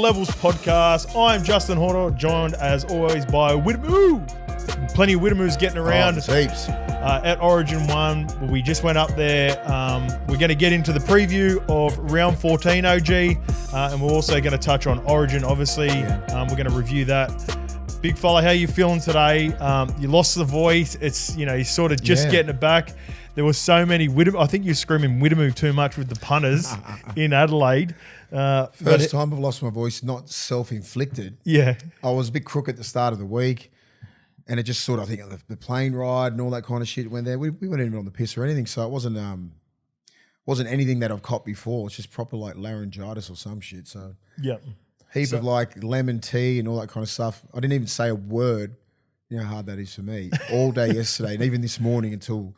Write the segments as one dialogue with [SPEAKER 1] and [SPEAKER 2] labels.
[SPEAKER 1] Levels podcast. I'm Justin Horo, joined as always by Widdamoo. Plenty of Widdamoos getting around
[SPEAKER 2] Heaps.
[SPEAKER 1] at Origin 1. We just went up there. We're going to get into the preview of round 14 OG, and we're also going to touch on Origin, obviously. We're going to review that. Big fella, how you feeling today? You lost the voice. It's, you're sort of just getting it back. There were so many Widdamoo. I think you're screaming Widdamoo too much with the punters in Adelaide.
[SPEAKER 2] First time I've lost my voice, not self-inflicted.
[SPEAKER 1] Yeah.
[SPEAKER 2] I was a bit crook at the start of the week, and it just sort of, I think, the plane ride and all that kind of shit went there. We weren't even on the piss or anything, so it wasn't anything that I've caught before. It's just proper like laryngitis or some shit. So heap of like lemon tea and all that kind of stuff. I didn't even say a word. You know how hard that is for me. All day yesterday and even this morning until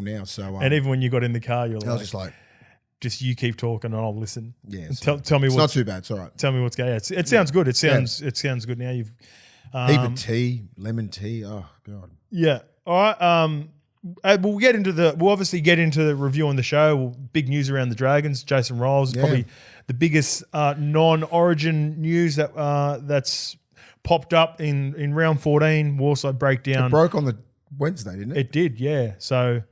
[SPEAKER 2] now. So
[SPEAKER 1] and even when you got in the car, you're
[SPEAKER 2] I was just like,
[SPEAKER 1] just you keep talking and I'll listen.
[SPEAKER 2] Yeah.
[SPEAKER 1] Tell me
[SPEAKER 2] it's not too bad. It's all right.
[SPEAKER 1] Tell me what's going on. It sounds good. It sounds good now. You've
[SPEAKER 2] heap of tea, lemon tea. Oh God.
[SPEAKER 1] Yeah. All right. We'll obviously get into the review on the show. Big news around the Dragons. Jason Rolls is probably the biggest non-Origin news that's popped up in round 14. Warside breakdown.
[SPEAKER 2] It broke on the Wednesday, didn't it?
[SPEAKER 1] It did, yeah. So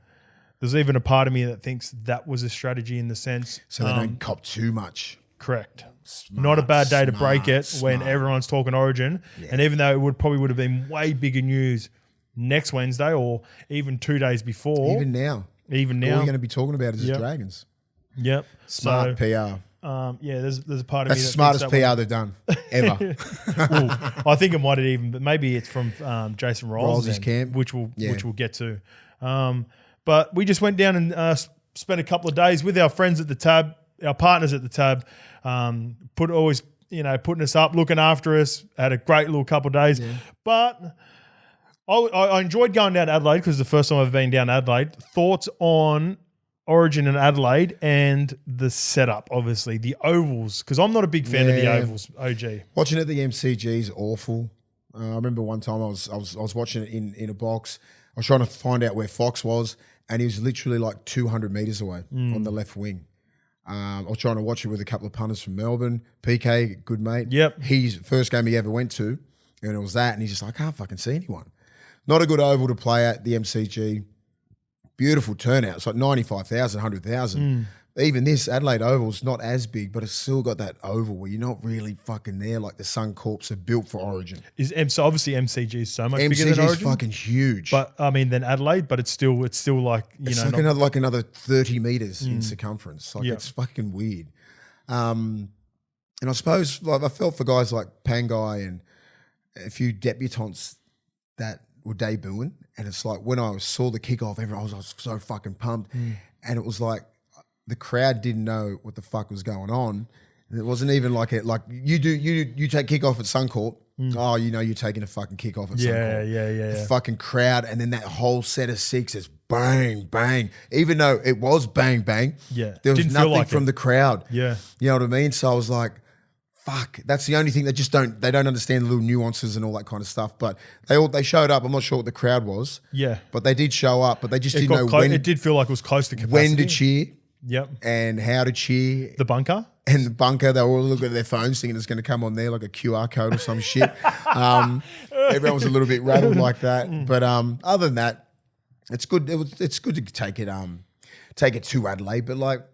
[SPEAKER 1] there's even a part of me that thinks that was a strategy in the sense.
[SPEAKER 2] So they don't cop too much.
[SPEAKER 1] Correct. Not a bad day to break it when everyone's talking Origin. Yeah. And even though it probably would have been way bigger news next Wednesday or even 2 days before.
[SPEAKER 2] Even now. All we're going to be talking about is the Dragons.
[SPEAKER 1] Yep.
[SPEAKER 2] Smart PR.
[SPEAKER 1] There's a part of
[SPEAKER 2] That's
[SPEAKER 1] me
[SPEAKER 2] the smartest PR they've done ever.
[SPEAKER 1] I think it might have even, but maybe it's from Jason Rolls'
[SPEAKER 2] camp,
[SPEAKER 1] which we'll get to. But we just went down and spent a couple of days with our friends at the Tab, our partners at the Tab, putting us up, looking after us. Had a great little couple of days, but I enjoyed going down to Adelaide because it's the first time I've been down to Adelaide. Thoughts on Origin in Adelaide and the setup, obviously the ovals, because I'm not a big fan of the ovals. OG
[SPEAKER 2] watching it at the MCG is awful. I remember one time I was watching it in a box. I was trying to find out where Fox was, and he was literally like 200 metres away on the left wing. I was trying to watch it with a couple of punters from Melbourne. PK, good mate.
[SPEAKER 1] Yep.
[SPEAKER 2] His first game he ever went to, and it was that, and he's just like, I can't fucking see anyone. Not a good oval to play at, the MCG. Beautiful turnout. It's like 95,000, 100,000. Even this Adelaide Oval's not as big, but it's still got that oval where you're not really fucking there like the Suncorps are built for Origin.
[SPEAKER 1] So obviously MCG is so much bigger than Origin.
[SPEAKER 2] MCG is fucking huge.
[SPEAKER 1] But I mean, than Adelaide, but it's still like,
[SPEAKER 2] it's like another 30 metres in circumference. Like it's fucking weird. And I suppose like I felt for guys like Pangai and a few debutants that were debuting, and it's like when I saw the kickoff, I was so fucking pumped, and it was like the crowd didn't know what the fuck was going on. And it wasn't even like it like you take kickoff at Suncorp. Oh, you're taking a fucking kickoff at Suncorp.
[SPEAKER 1] Yeah.
[SPEAKER 2] The fucking crowd, and then that whole set of sixes, bang, bang. Even though it was bang, bang, there was nothing from the crowd. Yeah, you know what I mean. So I was like, fuck, that's the only thing they don't understand the little nuances and all that kind of stuff. But they showed up. I'm not sure what the crowd was. Yeah. But they did show up, but they just didn't know when.
[SPEAKER 1] It did feel like it was close to capacity.
[SPEAKER 2] When to cheer.
[SPEAKER 1] Yep.
[SPEAKER 2] And how to cheer.
[SPEAKER 1] The bunker.
[SPEAKER 2] And the bunker, they were all looking at their phones thinking it's going to come on there like a QR code or some shit. Everyone was a little bit rattled like that. But other than that, it's good. It's good to take it to Adelaide, but like,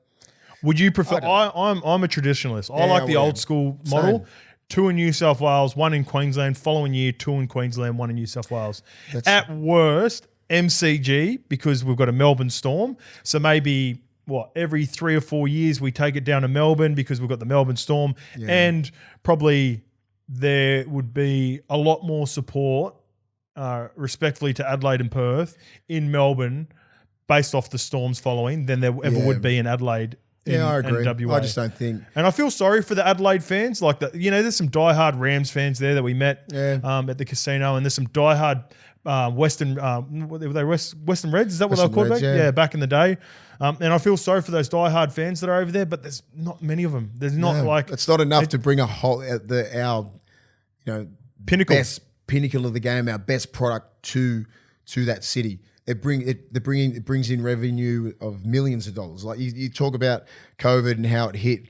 [SPEAKER 1] would you prefer? I'm a traditionalist. I like the old school model. Same. 2 in New South Wales, 1 in Queensland. Following year, 2 in Queensland, 1 in New South Wales. At worst, MCG, because we've got a Melbourne Storm. So maybe every 3 or 4 years we take it down to Melbourne because we've got the Melbourne Storm, and probably there would be a lot more support, respectfully to Adelaide and Perth in Melbourne, based off the Storms following than there ever would be in Adelaide.
[SPEAKER 2] I agree.
[SPEAKER 1] NWA.
[SPEAKER 2] I just don't think.
[SPEAKER 1] And I feel sorry for the Adelaide fans. Like, there's some diehard Rams fans there that we met at the casino, and there's some diehard Western Western Reds. Is that what they were called? Yeah, back in the day. And I feel sorry for those diehard fans that are over there, but there's not many of them. There's not
[SPEAKER 2] it's not enough to bring our
[SPEAKER 1] pinnacle
[SPEAKER 2] best pinnacle of the game, our best product to that city. It brings in revenue of millions of dollars. Like you talk about COVID and how it hit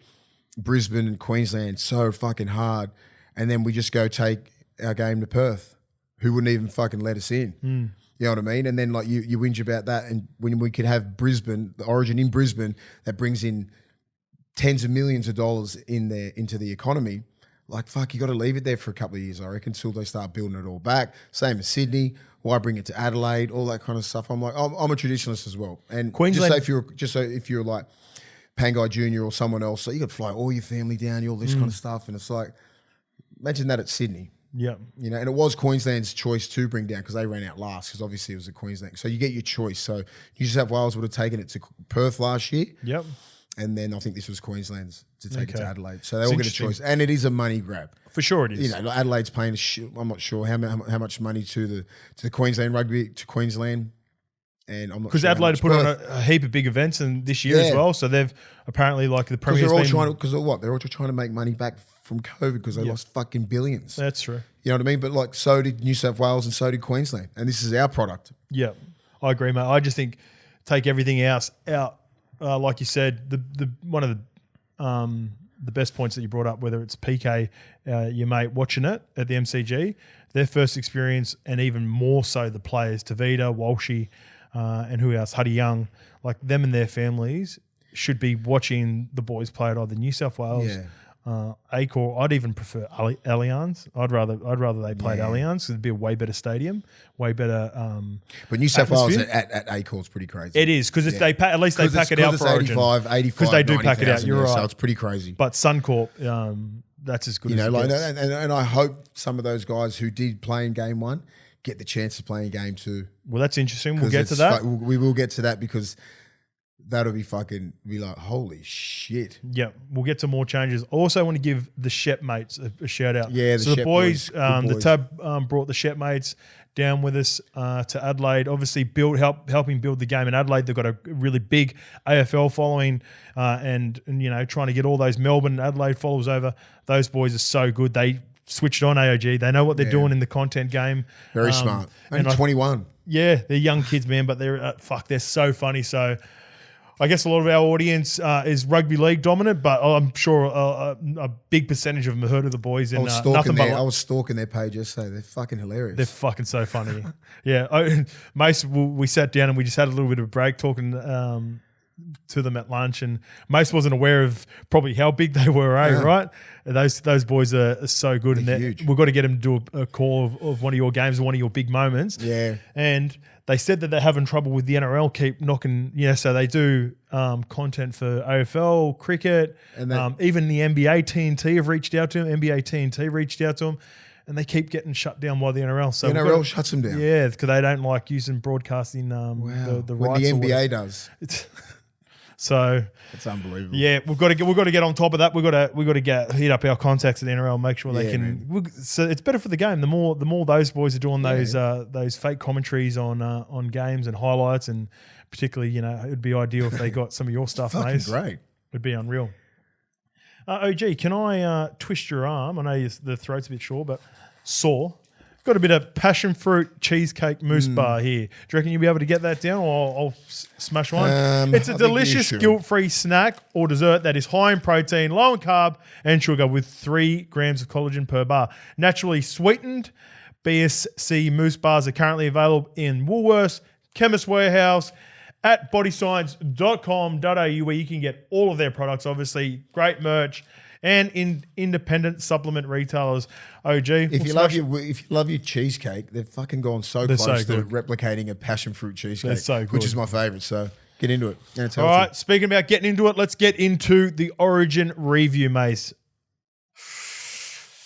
[SPEAKER 2] Brisbane and Queensland so fucking hard, and then we just go take our game to Perth, who wouldn't even fucking let us in. You know what I mean? And then like you whinge about that, and when we could have Brisbane, the Origin in Brisbane, that brings in tens of millions of dollars into the economy. Like, fuck, you got to leave it there for a couple of years, I reckon, until they start building it all back. Same as Sydney. Why bring it to Adelaide? All that kind of stuff. I'm like, I'm a traditionalist as well. And Queensland, if you're like Pangai Junior or someone else, so you got to fly all your family down, all this kind of stuff, and it's like, imagine that at Sydney.
[SPEAKER 1] Yeah,
[SPEAKER 2] you know, and it was Queensland's choice to bring down because they ran out last, because obviously it was a Queensland. So you get your choice. So New South Wales would have taken it to Perth last year.
[SPEAKER 1] Yep.
[SPEAKER 2] And then I think this was Queensland's to take it to Adelaide. So they all get a choice. And it is a money grab.
[SPEAKER 1] For sure it is.
[SPEAKER 2] You know, like Adelaide's paying, I'm not sure how much money to the Queensland rugby, to Queensland. And I'm not sure.
[SPEAKER 1] Because Adelaide put on a heap of big events and this year as well. So they've apparently, like, the Premier's
[SPEAKER 2] They're all just trying to make money back from COVID because they lost fucking billions.
[SPEAKER 1] That's true.
[SPEAKER 2] You know what I mean? But like, so did New South Wales and so did Queensland. And this is our product.
[SPEAKER 1] Yeah, I agree, mate. I just think take everything else out. Like you said, the one of the best points that you brought up, whether it's PK, your mate watching it at the MCG, their first experience, and even more so the players, Tavita, Walshy, and who else, Huddy Young, like them and their families should be watching the boys play at either New South Wales, Acor. I'd even prefer Allianz. I'd rather they played Allianz because it'd be a way better stadium, way better.
[SPEAKER 2] But New South Wales at Acor is pretty crazy.
[SPEAKER 1] It is because if they at least they pack it out for Origin.
[SPEAKER 2] 85,
[SPEAKER 1] because they do pack it out. You're right.
[SPEAKER 2] So it's pretty crazy.
[SPEAKER 1] But Suncorp, that's as good.
[SPEAKER 2] You
[SPEAKER 1] as
[SPEAKER 2] know,
[SPEAKER 1] it
[SPEAKER 2] like,
[SPEAKER 1] gets.
[SPEAKER 2] and I hope some of those guys who did play in game one get the chance to play in game two.
[SPEAKER 1] Well, that's interesting. We'll get to that.
[SPEAKER 2] We will get to that because that'll be like, holy shit.
[SPEAKER 1] Yeah, we'll get to more changes. I also want to give the Shipmates a shout out.
[SPEAKER 2] Yeah,
[SPEAKER 1] so the boys, the Tab brought the Shipmates down with us to Adelaide. Obviously, helping build the game in Adelaide. They've got a really big AFL following, and you know, trying to get all those Melbourne and Adelaide followers over. Those boys are so good. They switched on AOG. They know what they're doing in the content game.
[SPEAKER 2] Very smart. And 21.
[SPEAKER 1] Yeah, they're young kids, man, but they're so funny. So I guess a lot of our audience is rugby league dominant, but I'm sure a big percentage of them have heard of the boys.
[SPEAKER 2] I was stalking their page yesterday. They're fucking hilarious.
[SPEAKER 1] They're fucking so funny. Yeah. Mace, we sat down and we just had a little bit of a break talking to them at lunch, and Mace wasn't aware of probably how big they were, right? Those boys are so good, and
[SPEAKER 2] huge.
[SPEAKER 1] We've got to get them to do a call of one of your games, one of your big moments.
[SPEAKER 2] Yeah.
[SPEAKER 1] And they said that they're having trouble with the NRL, keep knocking, so they do content for AFL, cricket, and even the NBA TNT have reached out to them. NBA TNT reached out to them, and they keep getting shut down by the NRL. So
[SPEAKER 2] the NRL shuts them down.
[SPEAKER 1] Yeah, because they don't like using broadcasting the rights.
[SPEAKER 2] When the NBA does.
[SPEAKER 1] So
[SPEAKER 2] it's unbelievable.
[SPEAKER 1] Yeah, we've got to get on top of that. We've got to hit up our contacts at the NRL, make sure they can. So it's better for the game. The more those boys are doing those fake commentaries on games and highlights, and particularly, it'd be ideal if they got some of your stuff, mate.
[SPEAKER 2] Great.
[SPEAKER 1] It'd be unreal. OG, can I twist your arm? I know the throat's a bit sore, but sore. Got a bit of passion fruit cheesecake mousse bar here. Do you reckon you'll be able to get that down, or I'll smash one? It's a delicious guilt-free snack or dessert that is high in protein, low in carb and sugar with 3 grams of collagen per bar. Naturally sweetened BSC mousse bars are currently available in Woolworths, Chemist Warehouse, at bodyscience.com.au, where you can get all of their products, obviously. Great merch. And in independent supplement retailers, OG.
[SPEAKER 2] If you love your cheesecake, they've fucking gone so close to replicating a passion fruit cheesecake, which is my favourite. So get into it.
[SPEAKER 1] All right, speaking about getting into it, let's get into the Origin review, Mace.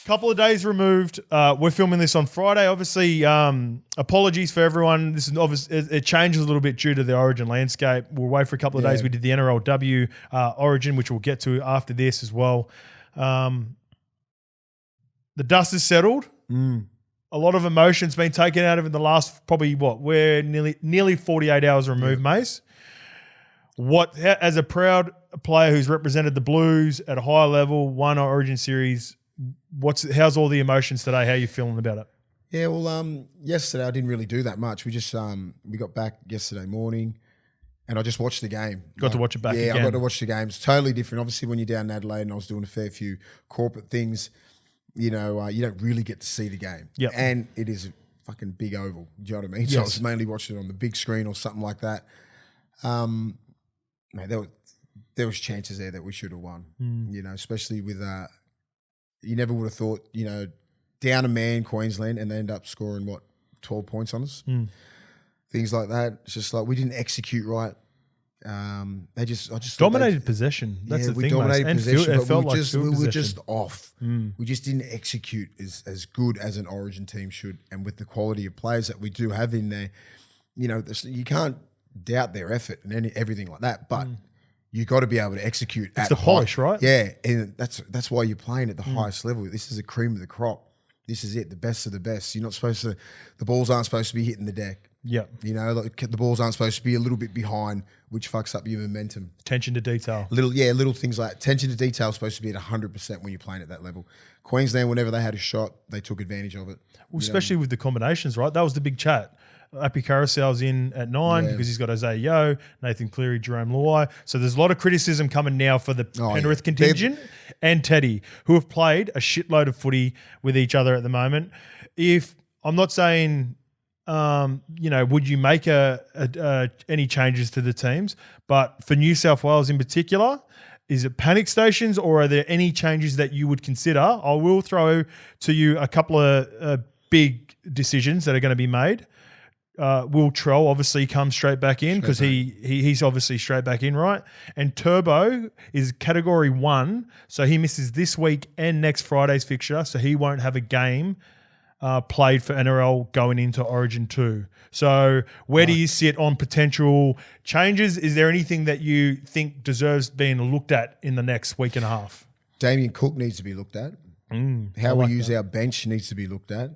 [SPEAKER 1] Couple of days removed. We're filming this on Friday. Obviously, apologies for everyone. This is obviously it changes a little bit due to the Origin landscape. We're away for a couple of days. We did the NRLW Origin, which we'll get to after this as well. The dust is settled. A lot of emotion's been taken out of it in the last we're nearly 48 hours removed, Mace. As a proud player who's represented the Blues at a high level, won our Origin series, how's all the emotions today? How are you feeling about it?
[SPEAKER 2] Yeah, well, yesterday I didn't really do that much. We just we got back yesterday morning, and I just watched the game.
[SPEAKER 1] Got to watch it back again.
[SPEAKER 2] Yeah, I got to watch the game. It's totally different. Obviously, when you're down in Adelaide and I was doing a fair few corporate things, you don't really get to see the game.
[SPEAKER 1] Yep.
[SPEAKER 2] And it is a fucking big oval. Do you know what I mean?
[SPEAKER 1] Yes.
[SPEAKER 2] So I was mainly watching it on the big screen or something like that. Mate, there was chances there that we should have won. Especially with you never would have thought, down a man Queensland and they end up scoring 12 points on us. Things like that. It's just like we didn't execute right. I just
[SPEAKER 1] dominated possession. That's the thing, dominated possession.
[SPEAKER 2] We were just off. We just didn't execute as good as an Origin team should, and with the quality of players that we do have in there, you can't doubt their effort and everything like that. But you got to be able to execute.
[SPEAKER 1] It's the polish, right?
[SPEAKER 2] Yeah, and that's why you're playing at the highest level. This is the cream of the crop. This is it, the best of the best. You're not supposed to. The balls aren't supposed to be hitting the deck.
[SPEAKER 1] Yeah.
[SPEAKER 2] The balls aren't supposed to be a little bit behind, which fucks up your momentum.
[SPEAKER 1] Attention to detail.
[SPEAKER 2] Little things like attention to detail is supposed to be at 100% when you're playing at that level. Queensland, whenever they had a shot, they took advantage of it.
[SPEAKER 1] Well, especially with the combinations, right? That was the big chat. Appy Carousel's in at 9 because he's got Isaiah Yeo, Nathan Cleary, Jerome Luai. So there's a lot of criticism coming now for the Penrith contingent and Teddy, who have played a shitload of footy with each other at the moment. I'm not saying, would you make any changes to the teams? But for New South Wales in particular, is it panic stations or are there any changes that you would consider? I will throw to you a couple of big decisions that are going to be made. Will Trell obviously come straight back in because he's obviously straight back in, right? And Turbo is category 1, so he misses this week and next Friday's fixture, so he won't have a game played for NRL going into Origin 2. So where do you sit on potential changes? Is there anything that you think deserves being looked at in the next week and a half?
[SPEAKER 2] Damien Cook needs to be looked at. How we use our bench needs to be looked at.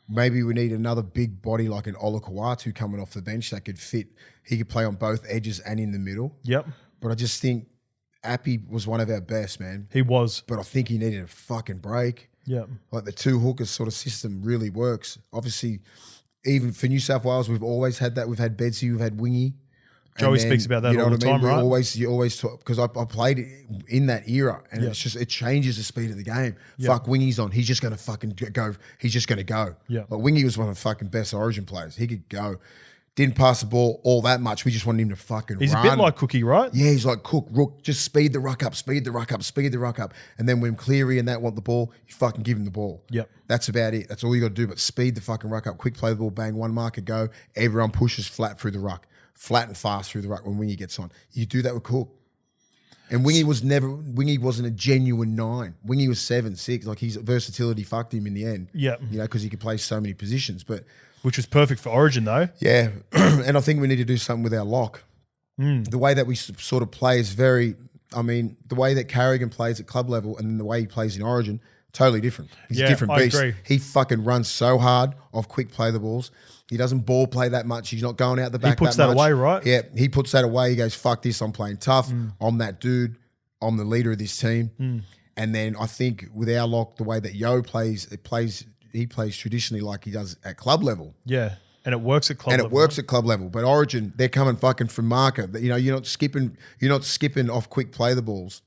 [SPEAKER 2] Maybe we need another big body like an Ola Kawatu coming off the bench that could fit. He could play on both edges and in the middle.
[SPEAKER 1] Yep.
[SPEAKER 2] But I just think Appy was one of our best, man.
[SPEAKER 1] He was.
[SPEAKER 2] But I think he needed a fucking break.
[SPEAKER 1] Yep.
[SPEAKER 2] Like the two hookers sort of system really works. Obviously, even for New South Wales, we've always had that. We've had Bedsy, we've had Wingy.
[SPEAKER 1] Joey speaks about that all the time, right?
[SPEAKER 2] You always talk, because I played in that era, and it's just, it changes the speed of the game. Fuck, Wingy's on. He's just going to fucking go. He's just going to go.
[SPEAKER 1] Yeah.
[SPEAKER 2] Like Wingy was one of the fucking best Origin players. He could go. Didn't pass the ball all that much. We just wanted him to fucking run.
[SPEAKER 1] He's a bit like Cookie, right?
[SPEAKER 2] Yeah, he's like Cook. Rook, just speed the ruck up, speed the ruck up, speed the ruck up. And then when Cleary and that want the ball, you fucking give him the ball.
[SPEAKER 1] Yep.
[SPEAKER 2] That's about it. That's all you got to do, but speed the fucking ruck up. Quick play the ball, bang, one marker, go. Everyone pushes flat through the ruck. Flat and fast through the ruck when Wingy gets on. You do that with Cook. And Wingy wasn't a genuine 9. Wingy was 7, 6. Like his versatility fucked him in the end.
[SPEAKER 1] Yeah.
[SPEAKER 2] Because he could play so many positions. But
[SPEAKER 1] which was perfect for Origin though.
[SPEAKER 2] Yeah. And I think we need to do something with our lock. The way that we sort of play is the way that Carrigan plays at club level and then the way he plays in Origin, totally different. He's a different beast. I agree. He fucking runs so hard off quick play the balls. He doesn't ball play that much. He's not going out the back that much.
[SPEAKER 1] He puts that away, right?
[SPEAKER 2] Yeah, he puts that away. He goes, fuck this, I'm playing tough. I'm that dude. I'm the leader of this team. And then I think with our lock, the way that Yo plays, he plays traditionally like he does at club level.
[SPEAKER 1] Yeah, and it works at club level.
[SPEAKER 2] And it works at club level. But Origin, they're coming fucking from marker. You're not skipping off quick play the balls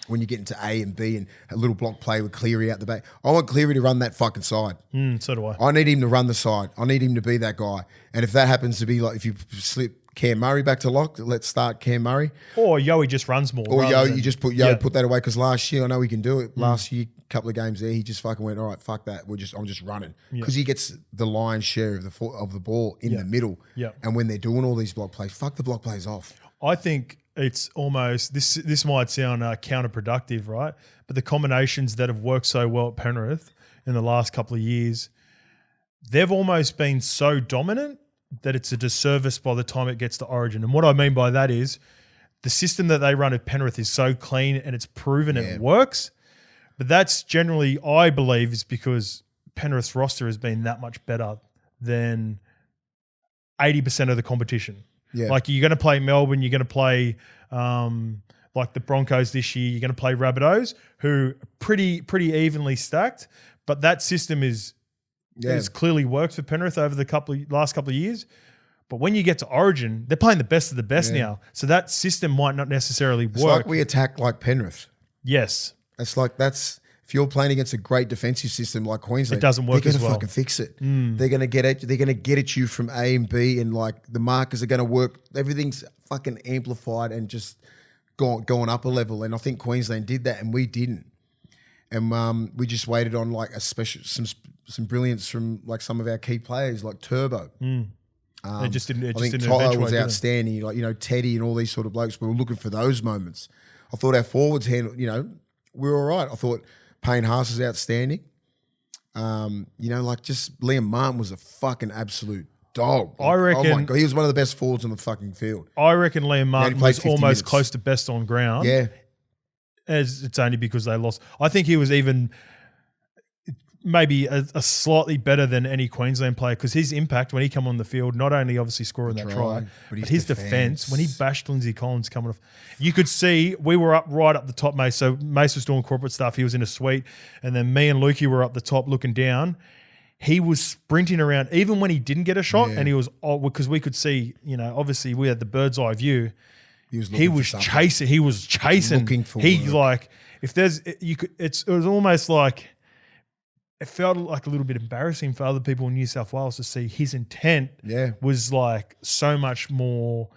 [SPEAKER 2] when you get into A and B and a little block play with Cleary out the back. I want Cleary to run that fucking side.
[SPEAKER 1] So do I.
[SPEAKER 2] I need him to run the side. I need him to be that guy. And if that happens to be like, if you slip Cam Murray back to lock, let's start Cam Murray.
[SPEAKER 1] Or Yoey just runs more.
[SPEAKER 2] Or Yo, you just put that away because last year, I know he can do it. Last year, couple of games there, he just fucking went, all right, fuck that. I'm just running. Because he gets the lion's share of the ball in the middle.
[SPEAKER 1] Yeah.
[SPEAKER 2] And when they're doing all these block plays, fuck the block plays off.
[SPEAKER 1] I think it's almost, this might sound counterproductive, right? But the combinations that have worked so well at Penrith in the last couple of years, they've almost been so dominant that it's a disservice by the time it gets to Origin. And what I mean by that is the system that they run at Penrith is so clean and it's proven it works. But that's generally, I believe, is because Penrith's roster has been that much better than 80% of the competition. Yeah. Like you're going to play Melbourne, you're going to play like the Broncos this year, you're going to play Rabbitohs, who are pretty evenly stacked. But that system has clearly worked for Penrith over the last couple of years. But when you get to Origin, they're playing the best of the best now. So that system might not necessarily work.
[SPEAKER 2] It's like we attack like Penrith.
[SPEAKER 1] Yes.
[SPEAKER 2] It's like if you're playing against a great defensive system like Queensland,
[SPEAKER 1] it doesn't work
[SPEAKER 2] they're
[SPEAKER 1] as
[SPEAKER 2] going to
[SPEAKER 1] well.
[SPEAKER 2] fucking fix it. They're going to get at you. They're going to get at you from A and B, and like the markers are going to work. Everything's fucking amplified and just going up a level. And I think Queensland did that, and we didn't. And we just waited on like some brilliance from like some of our key players, like Turbo.
[SPEAKER 1] It just didn't.
[SPEAKER 2] I think Tyler was outstanding. Like, Teddy and all these sort of blokes. We were looking for those moments. I thought our forwards handled. We were all right. I thought Payne Haas is outstanding. Like just Liam Martin was a fucking absolute dog.
[SPEAKER 1] I reckon.
[SPEAKER 2] Oh my God, he was one of the best forwards on the fucking field.
[SPEAKER 1] I reckon Liam Martin was almost
[SPEAKER 2] minutes.
[SPEAKER 1] close to best on ground.
[SPEAKER 2] Yeah.
[SPEAKER 1] As it's only because they lost. I think he was even maybe a slightly better than any Queensland player because his impact when he come on the field, not only obviously scoring that try, but his defense when he bashed Lindsay Collins coming off, you could see we were right up the top, Mace. So Mace was doing corporate stuff. He was in a suite, and then me and Lukey were up the top looking down. He was sprinting around even when he didn't get a shot, and he was because we could see, obviously we had the bird's eye view. He was chasing. He was chasing.
[SPEAKER 2] Looking for
[SPEAKER 1] work.
[SPEAKER 2] Like
[SPEAKER 1] if there's you could. It was almost like. It felt like a little bit embarrassing for other people in New South Wales to see his intent was like so much more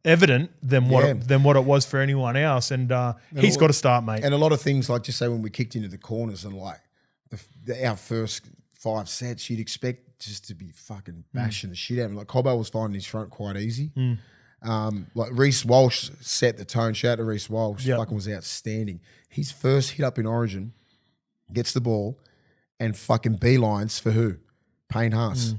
[SPEAKER 1] evident than what it was for anyone else. And he's got to start, mate.
[SPEAKER 2] And a lot of things, like just say when we kicked into the corners and like our first 5 sets, you'd expect just to be fucking bashing the shit out of him. Like Cobbo was finding his front quite easy. Like Reece Walsh set the tone. Shout out to Reece Walsh. Fucking was outstanding. His first hit up in Origin, gets the ball and fucking beelines for who? Payne Haas.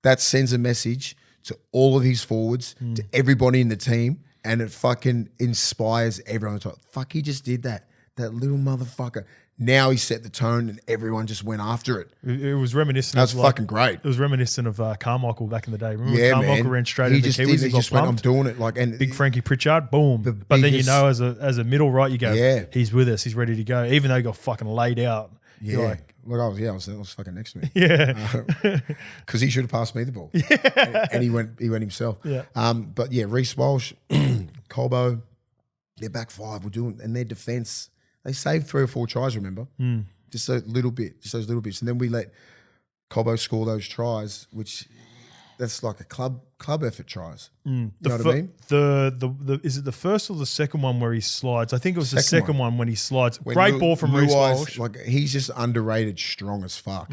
[SPEAKER 2] That sends a message to all of his forwards, to everybody in the team, and it fucking inspires everyone. Fuck, he just did that. That little motherfucker. Now he set the tone and everyone just went after it.
[SPEAKER 1] It was reminiscent.
[SPEAKER 2] That's fucking great.
[SPEAKER 1] It was reminiscent of Carmichael back in the day. Remember Carmichael ran straight into the Kiwis?
[SPEAKER 2] He just went, I'm doing it. Like, and
[SPEAKER 1] Big Frankie Pritchard, boom. But then as a middle right, you go, he's with us, he's ready to go. Even though he got fucking laid out.
[SPEAKER 2] Yeah. I was fucking next to me.
[SPEAKER 1] Yeah.
[SPEAKER 2] Because he should have passed me the ball. Yeah. And he went himself.
[SPEAKER 1] Yeah.
[SPEAKER 2] But yeah, Reece Walsh, Colbo, their back five were doing, and their defense, they saved 3 or 4 tries, remember? Just a little bit, just those little bits. And then we let Colbo score those tries, which that's like a club effort tries. You know what I mean?
[SPEAKER 1] Is it the first or the second one where he slides? I think it was the second one when he slides. Great ball from Reece Walsh.
[SPEAKER 2] Like he's just underrated, strong as fuck.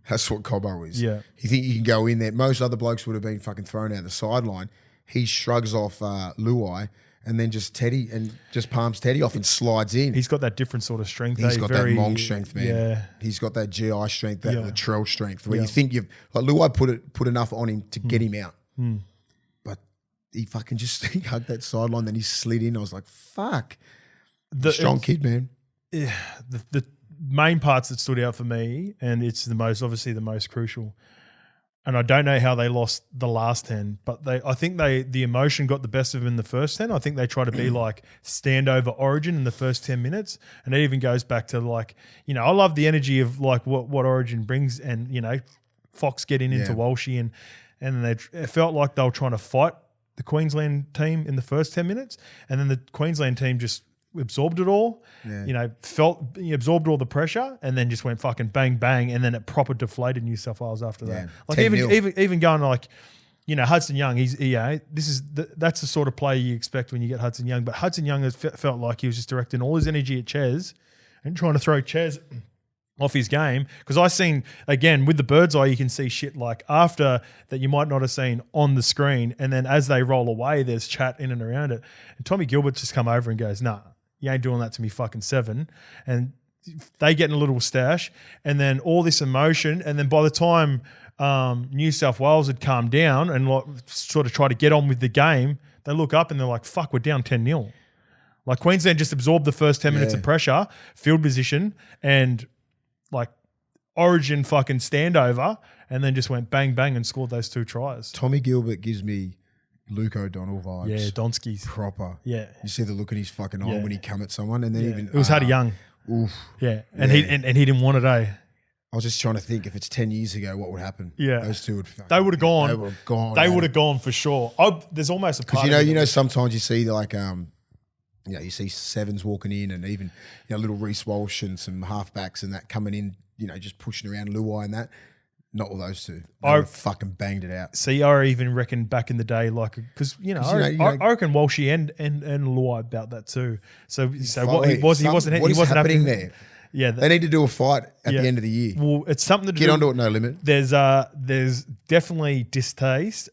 [SPEAKER 2] That's what Colbo is.
[SPEAKER 1] Yeah.
[SPEAKER 2] You think you can go in there? Most other blokes would have been fucking thrown out the sideline. He shrugs off Luai and then just palms Teddy off and slides in.
[SPEAKER 1] He's got that different sort of strength.
[SPEAKER 2] He's got that long strength, man.
[SPEAKER 1] Yeah.
[SPEAKER 2] He's got that GI strength, that Latrell strength. Where you think Luai put enough on him to get him out. But he fucking he hugged that sideline, then he slid in. I was like, fuck. Strong kid, man.
[SPEAKER 1] Yeah, the main parts that stood out for me, and it's obviously the most crucial. And I don't know how they lost the last 10, but I think the emotion got the best of them in the first 10. I think they try to be like stand over Origin in the first 10 minutes. And it even goes back to like, I love the energy of like what Origin brings, and, Fox getting into Walshy and it felt like they were trying to fight the Queensland team in the first 10 minutes. And then the Queensland team just absorbed it all, absorbed all the pressure, and then just went fucking bang, bang, and then it proper deflated New South Wales after that. Like even going like, Hudson Young, that's the sort of play you expect when you get Hudson Young. But Hudson Young has felt like he was just directing all his energy at Ches and trying to throw Ches off his game. Because I seen, again, with the bird's eye, you can see shit like after that you might not have seen on the screen, and then as they roll away, there's chat in and around it. And Tommy Gilbert's just come over and goes, nah, you ain't doing that to me fucking 7. And they get in a little stash, and then all this emotion, and then by the time New South Wales had calmed down and sort of try to get on with the game, they look up and they're like, fuck, we're down 10-0. Like Queensland just absorbed the first 10 minutes of pressure, field position, and like Origin fucking standover, and then just went bang, bang and scored those 2 tries.
[SPEAKER 2] Tommy Gilbert gives me Luke O'Donnell vibes.
[SPEAKER 1] Yeah, Donskis.
[SPEAKER 2] Proper.
[SPEAKER 1] Yeah.
[SPEAKER 2] You see the look in his fucking eye when he come at someone, and then even
[SPEAKER 1] it was Hardy Young.
[SPEAKER 2] Oof.
[SPEAKER 1] Yeah. And he didn't want it, eh?
[SPEAKER 2] I was just trying to think if it's 10 years ago, what would happen?
[SPEAKER 1] Yeah.
[SPEAKER 2] Those two would
[SPEAKER 1] They would have gone.
[SPEAKER 2] They would have gone.
[SPEAKER 1] They would have gone for sure. There's almost a part
[SPEAKER 2] because you know, sometimes you see like you see sevens walking in, and even little Reece Walsh and some halfbacks and that coming in, just pushing around Luai and that. Not all those two. They fucking banged it out.
[SPEAKER 1] See, I even reckon back in the day, like, because I reckon Walshy and Luai about that too. So what he wasn't
[SPEAKER 2] happening there.
[SPEAKER 1] Yeah,
[SPEAKER 2] they need to do a fight at the end of the year.
[SPEAKER 1] Well, it's something to
[SPEAKER 2] get onto it. No limit.
[SPEAKER 1] There's definitely distaste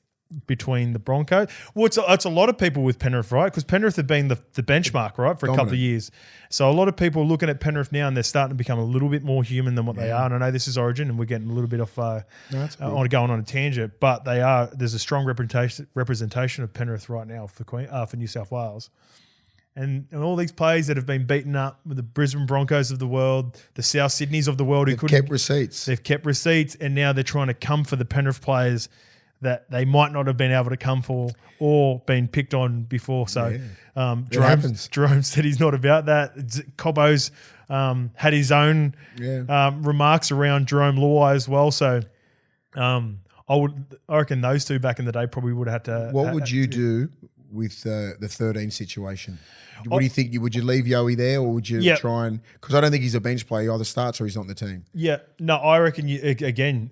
[SPEAKER 1] between the Broncos. Well, it's a lot of people with Penrith, right? Because Penrith have been the benchmark, right, for a couple of years. So a lot of people are looking at Penrith now, and they're starting to become a little bit more human than what they are. And I know this is Origin, and we're getting a little bit off going on a tangent, but they are. There's a strong representation of Penrith right now for New South Wales. And all these players that have been beaten up with the Brisbane Broncos of the world, the South Sydneys of the world,
[SPEAKER 2] They've kept receipts, and now they're trying to come for the Penrith players that they might not have been able to come for or been picked on before. So Jerome said he's not about that. Cobbo's had his own remarks around Jerome Luai as well. So I reckon those two back in the day probably would have had to. What would you do with the 13 situation? What do you think? Would you leave Yowie there, or would you try and? Because I don't think he's a bench player. He either starts or he's not in the team.
[SPEAKER 1] Yeah, no, I reckon it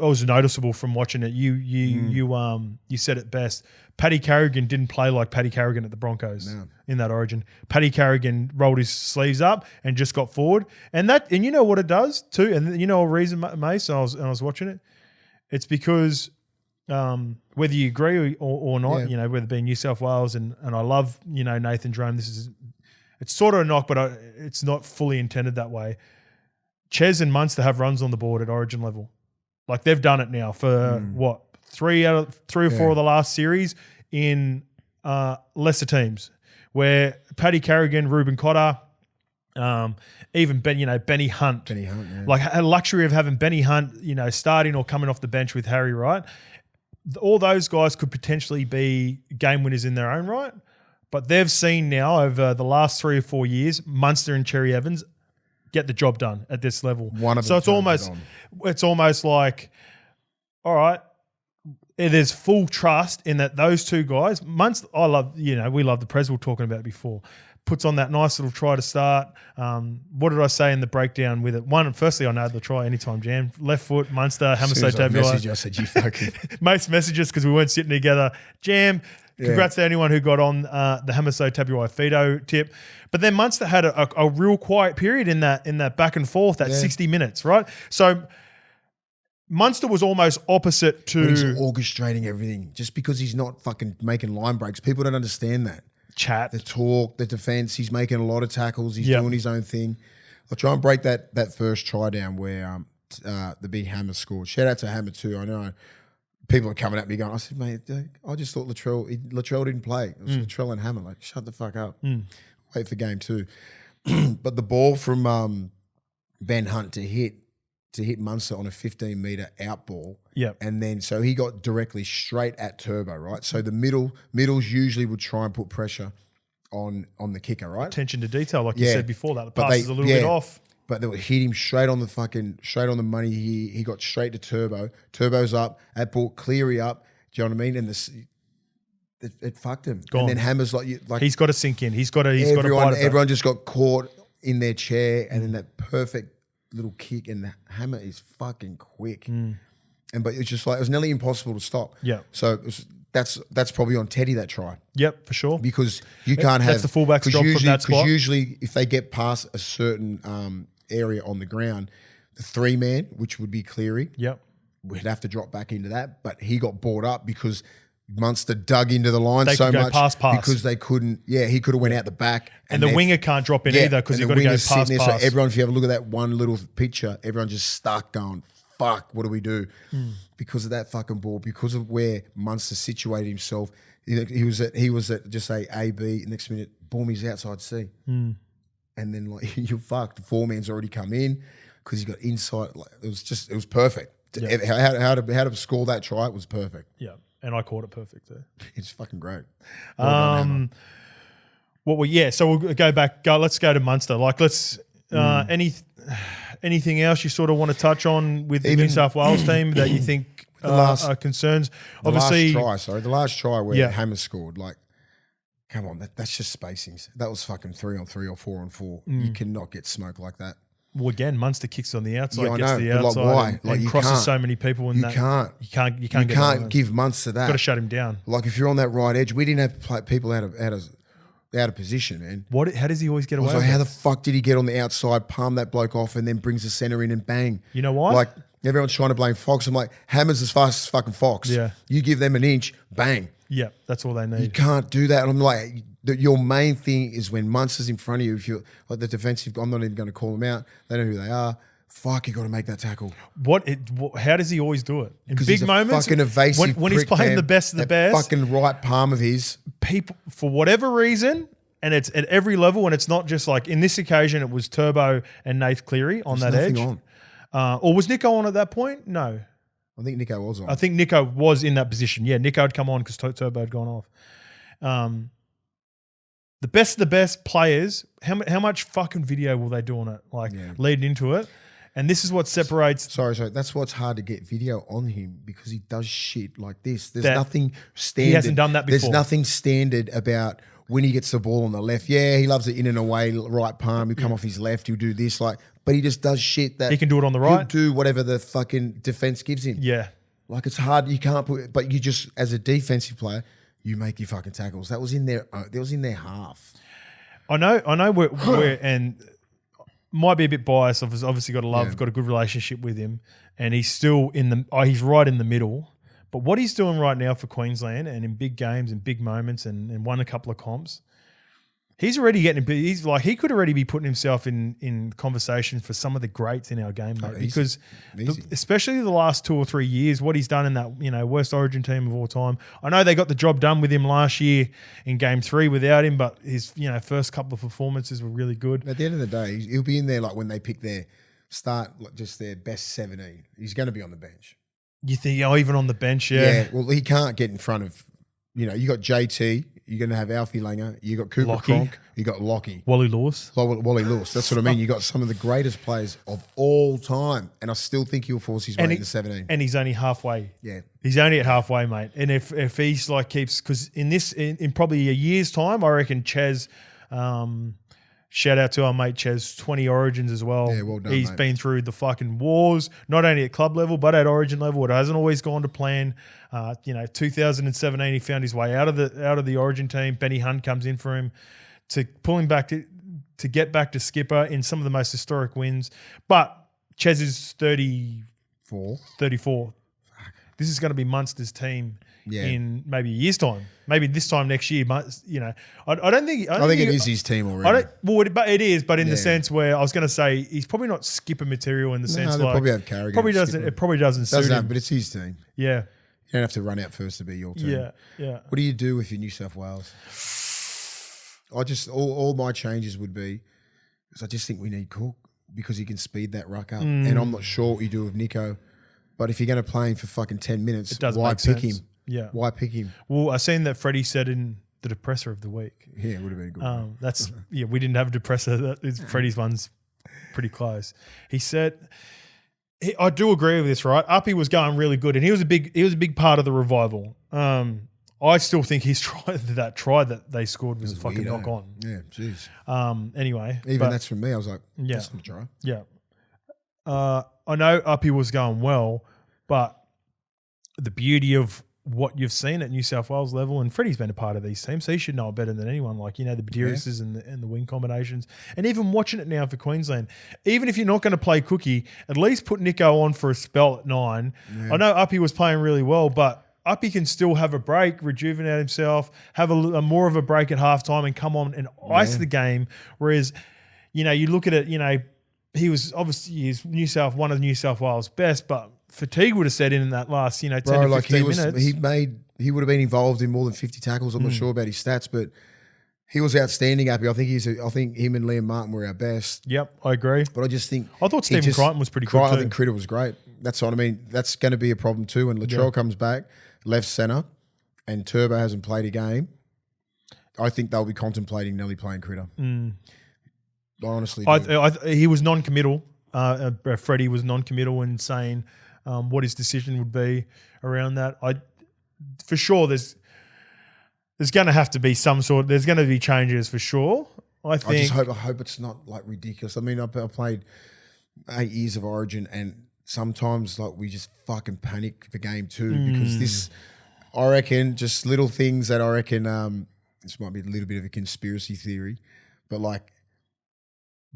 [SPEAKER 1] was noticeable from watching it. You said it best. Paddy Carrigan didn't play like Paddy Carrigan at the Broncos in that Origin. Paddy Carrigan rolled his sleeves up and just got forward, and you know what it does too. And you know a reason, Mace. And I was watching it. It's because. Whether you agree or not, whether it be New South Wales and I love, Nathan Jerome, it's sort of a knock, but it's not fully intended that way. Ches and Munster have runs on the board at Origin level. Like they've done it now for three or four of the last series in lesser teams where Paddy Carrigan, Reuben Cotter, even Benny Hunt. Like a luxury of having Benny Hunt, starting or coming off the bench with Harry Wright. All those guys could potentially be game winners in their own right, but they've seen now over the last 3 or 4 years, Munster and Cherry Evans get the job done at this level. So it's almost like, all right, there's full trust in that those two guys. Munster, I love, we love the Pres we were talking about before. Puts on that nice little try to start. What did I say in the breakdown with it? Firstly, I nailed the try anytime jam. Left foot, Munster, Hamaso Tabuai.
[SPEAKER 2] I said, you fucking.
[SPEAKER 1] Most messages because we weren't sitting together. Jam, congrats to anyone who got on the Hamaso Tabuai Fido tip. But then Munster had a real quiet period in that back and forth, that 60 minutes, right? So Munster was almost opposite to.
[SPEAKER 2] But he's orchestrating everything just because he's not fucking making line breaks. People don't understand that.
[SPEAKER 1] Chat,
[SPEAKER 2] the talk, the defense. He's making a lot of tackles. He's doing his own thing. I'll try and break that first try down where the big Hammer scored. Shout out to Hammer too. I know people are coming at me going, I said, mate, I just thought Latrell didn't play. It was Latrell and Hammer. Like, shut the fuck up. Wait for game 2. But the ball from Ben Hunt to hit Munster on a 15-metre out ball.
[SPEAKER 1] Yep.
[SPEAKER 2] And then so he got directly straight at Turbo, right? So the middles usually would try and put pressure on the kicker, right?
[SPEAKER 1] Attention to detail, like you said before that. The pass is a little bit off.
[SPEAKER 2] But they would hit him straight on the money. He got straight to Turbo. Turbo's up. That ball Cleary up. Do you know what I mean? And it fucked him.
[SPEAKER 1] Gone.
[SPEAKER 2] And then Hammer's like
[SPEAKER 1] he's got to sink in.
[SPEAKER 2] Everyone just got caught in their chair, and then that perfect little kick, and the Hammer is fucking quick. But it's just like it was nearly impossible to stop.
[SPEAKER 1] Yeah.
[SPEAKER 2] So that's probably on Teddy, that try.
[SPEAKER 1] Yep, for sure.
[SPEAKER 2] Because you can't have
[SPEAKER 1] that's the fullback's job from that spot.
[SPEAKER 2] Because usually if they get past a certain area on the ground, the 3-man, which would be Cleary, would have to drop back into that. But he got brought up because Munster dug into the line so much because they couldn't. Yeah, he could have went out the back,
[SPEAKER 1] and the winger can't drop in either because you've got to go pass.
[SPEAKER 2] So everyone, if you have a look at that one little picture, everyone just stuck going, "Fuck, what do we do?" Because of that fucking ball, because of where Munster situated himself. He was at just say A B. Next minute, boom, he's outside C, and then like you're fucked. The 4-man's already come in because he got inside. Like, it was perfect. Yeah. How to score that try, it was perfect.
[SPEAKER 1] Yeah. And I caught it perfect too.
[SPEAKER 2] It's fucking great.
[SPEAKER 1] So we'll go back. Let's go to Munster. Like, let's anything else you sort of want to touch on with the New South Wales team that you think are concerns? Obviously,
[SPEAKER 2] the last try where Hammer scored, like, come on, that's just spacings. That was fucking 3-on-3 or 4-on-4. You cannot get smoke like that.
[SPEAKER 1] Well, again, Munster kicks on the outside,
[SPEAKER 2] gets
[SPEAKER 1] to the outside, and crosses so many people in that. You can't
[SPEAKER 2] give Munster that.
[SPEAKER 1] Got to shut him down.
[SPEAKER 2] Like if you're on that right edge, we didn't have people out of position, man.
[SPEAKER 1] How does he always get away?
[SPEAKER 2] So how the fuck did he get on the outside, palm that bloke off, and then brings the centre in and bang?
[SPEAKER 1] You know why?
[SPEAKER 2] Like everyone's trying to blame Fox. I'm like, Hammer's as fast as fucking Fox.
[SPEAKER 1] Yeah.
[SPEAKER 2] You give them an inch, bang.
[SPEAKER 1] Yeah, that's all they need.
[SPEAKER 2] You can't do that. And I'm like, your main thing is when Munster's in front of you, if you're like the defensive, I'm not even going to call them out. They know who they are. Fuck, you got to make that tackle.
[SPEAKER 1] How does he always do it? In big
[SPEAKER 2] he's a
[SPEAKER 1] moments?
[SPEAKER 2] Fucking evasive
[SPEAKER 1] when he's playing the best of the best.
[SPEAKER 2] Fucking right palm of his.
[SPEAKER 1] People, for whatever reason, and it's at every level, and it's not just like, in this occasion, it was Turbo and Nath Cleary on that edge. Or was Nico on at that point? No.
[SPEAKER 2] I think Nico was on.
[SPEAKER 1] I think Nico was in that position. Yeah, Nico had come on because Turbo had gone off. The best of the best players, how much fucking video will they do on it? Like leading into it. And this is what separates.
[SPEAKER 2] Sorry. That's what's hard to get video on him because he does shit like this. There's nothing standard.
[SPEAKER 1] He hasn't done that before.
[SPEAKER 2] There's nothing standard about when he gets the ball on the left. Yeah, he loves it in and away, right palm. He'll come off his left. He'll do this, but he just does shit that
[SPEAKER 1] he can do it on the right.
[SPEAKER 2] He'll do whatever the fucking defense gives him.
[SPEAKER 1] Yeah,
[SPEAKER 2] like it's hard. You can't put, but you just as a defensive player, you make your fucking tackles. That was in their half.
[SPEAKER 1] I know. We're and might be a bit biased. I've obviously got got a good relationship with him, and he's still he's right in the middle. But what he's doing right now for Queensland and in big games and big moments and won a couple of comps, he's already getting. He's like he could already be putting himself in conversation for some of the greats in our game, mate. Because especially the last 2 or 3 years, what he's done in that worst Origin team of all time. I know they got the job done with him last year in Game 3 without him, but his first couple of performances were really good.
[SPEAKER 2] At the end of the day, he'll be in there like when they pick their just their best 17. He's going to be on the bench.
[SPEAKER 1] You think even on the bench?
[SPEAKER 2] Yeah. Well, he can't get in front of. You got JT. You're going to have Alfie Langer. You got Cooper Cronk. You got Lockie.
[SPEAKER 1] Wally Lewis.
[SPEAKER 2] Wally Lewis. That's what I mean. You got some of the greatest players of all time, and I still think he'll force his way into 17.
[SPEAKER 1] And he's only halfway.
[SPEAKER 2] Yeah,
[SPEAKER 1] he's only at halfway, mate. And if he's keeps because in probably a year's time, I reckon Ches. Shout out to our mate Ches, 20 Origins as well.
[SPEAKER 2] Yeah, well done,
[SPEAKER 1] He's
[SPEAKER 2] mate.
[SPEAKER 1] been through the fucking wars, not only at club level, but at Origin level. It hasn't always gone to plan. 2017, he found his way out of the Origin team. Benny Hunt comes in for him to pull him back to get back to skipper in some of the most historic wins. But Ches is 34. This is going to be Munster's team in maybe a year's time. Maybe this time next year. I don't think. I think
[SPEAKER 2] it is his team already.
[SPEAKER 1] But it is. But in the sense where I was going to say he's probably not skipper material in the sense like
[SPEAKER 2] probably have Carrigan.
[SPEAKER 1] Probably doesn't. Skipper. It probably doesn't suit him.
[SPEAKER 2] But it's his team.
[SPEAKER 1] Yeah.
[SPEAKER 2] You don't have to run out first to be your team.
[SPEAKER 1] Yeah.
[SPEAKER 2] What do you do if you're New South Wales? All my changes would be because I just think we need Cook because he can speed that ruck up, and I'm not sure what you do with Nico. But if you're going to play him for fucking 10 minutes, why pick him? Yeah. Why pick him?
[SPEAKER 1] Well, I seen that Freddie said in the depressor of the week.
[SPEAKER 2] Yeah, it would have been good.
[SPEAKER 1] We didn't have a depressor. Freddie's one's pretty close. He said, I do agree with this, right? Uppy was going really good, and he was a big part of the revival. I still think his try that they scored was a fucking knock on.
[SPEAKER 2] Yeah, jeez.
[SPEAKER 1] Anyway,
[SPEAKER 2] that's from me. I was like, that's not a try.
[SPEAKER 1] Yeah. I know Uppy was going well, but the beauty of what you've seen at New South Wales level, and Freddie's been a part of these teams, so he should know it better than anyone. Like, the Badirises and the wing combinations. And even watching it now for Queensland, even if you're not going to play Cookie, at least put Nico on for a spell at 9. Yeah. I know Uppy was playing really well, but Uppy can still have a break, rejuvenate himself, have a more of a break at halftime and come on and ice the game. Whereas, you look at it, he was obviously one of New South Wales' best, but fatigue would have set in that last, 10 to 15 minutes.
[SPEAKER 2] He would have been involved in more than 50 tackles. I'm not sure about his stats, but he was outstanding, Appy. I think him and Liam Martin were our best.
[SPEAKER 1] Yep, I agree.
[SPEAKER 2] But
[SPEAKER 1] I thought Stephen Crichton was pretty good too.
[SPEAKER 2] I think Critter was great. That's what I mean. That's going to be a problem too. When Latrell comes back, left centre, and Turbo hasn't played a game, I think they'll be contemplating Nelly playing Critter. I honestly do.
[SPEAKER 1] He was non-committal Freddie was non-committal in saying what his decision would be around that. For sure, there's going to have to be some sort. There's going to be changes for sure. I think.
[SPEAKER 2] I hope it's not like ridiculous. I mean, I played 8 years of Origin, and sometimes like we just fucking panic for game 2 because this. I reckon just little things that I reckon. This might be a little bit of a conspiracy theory, but like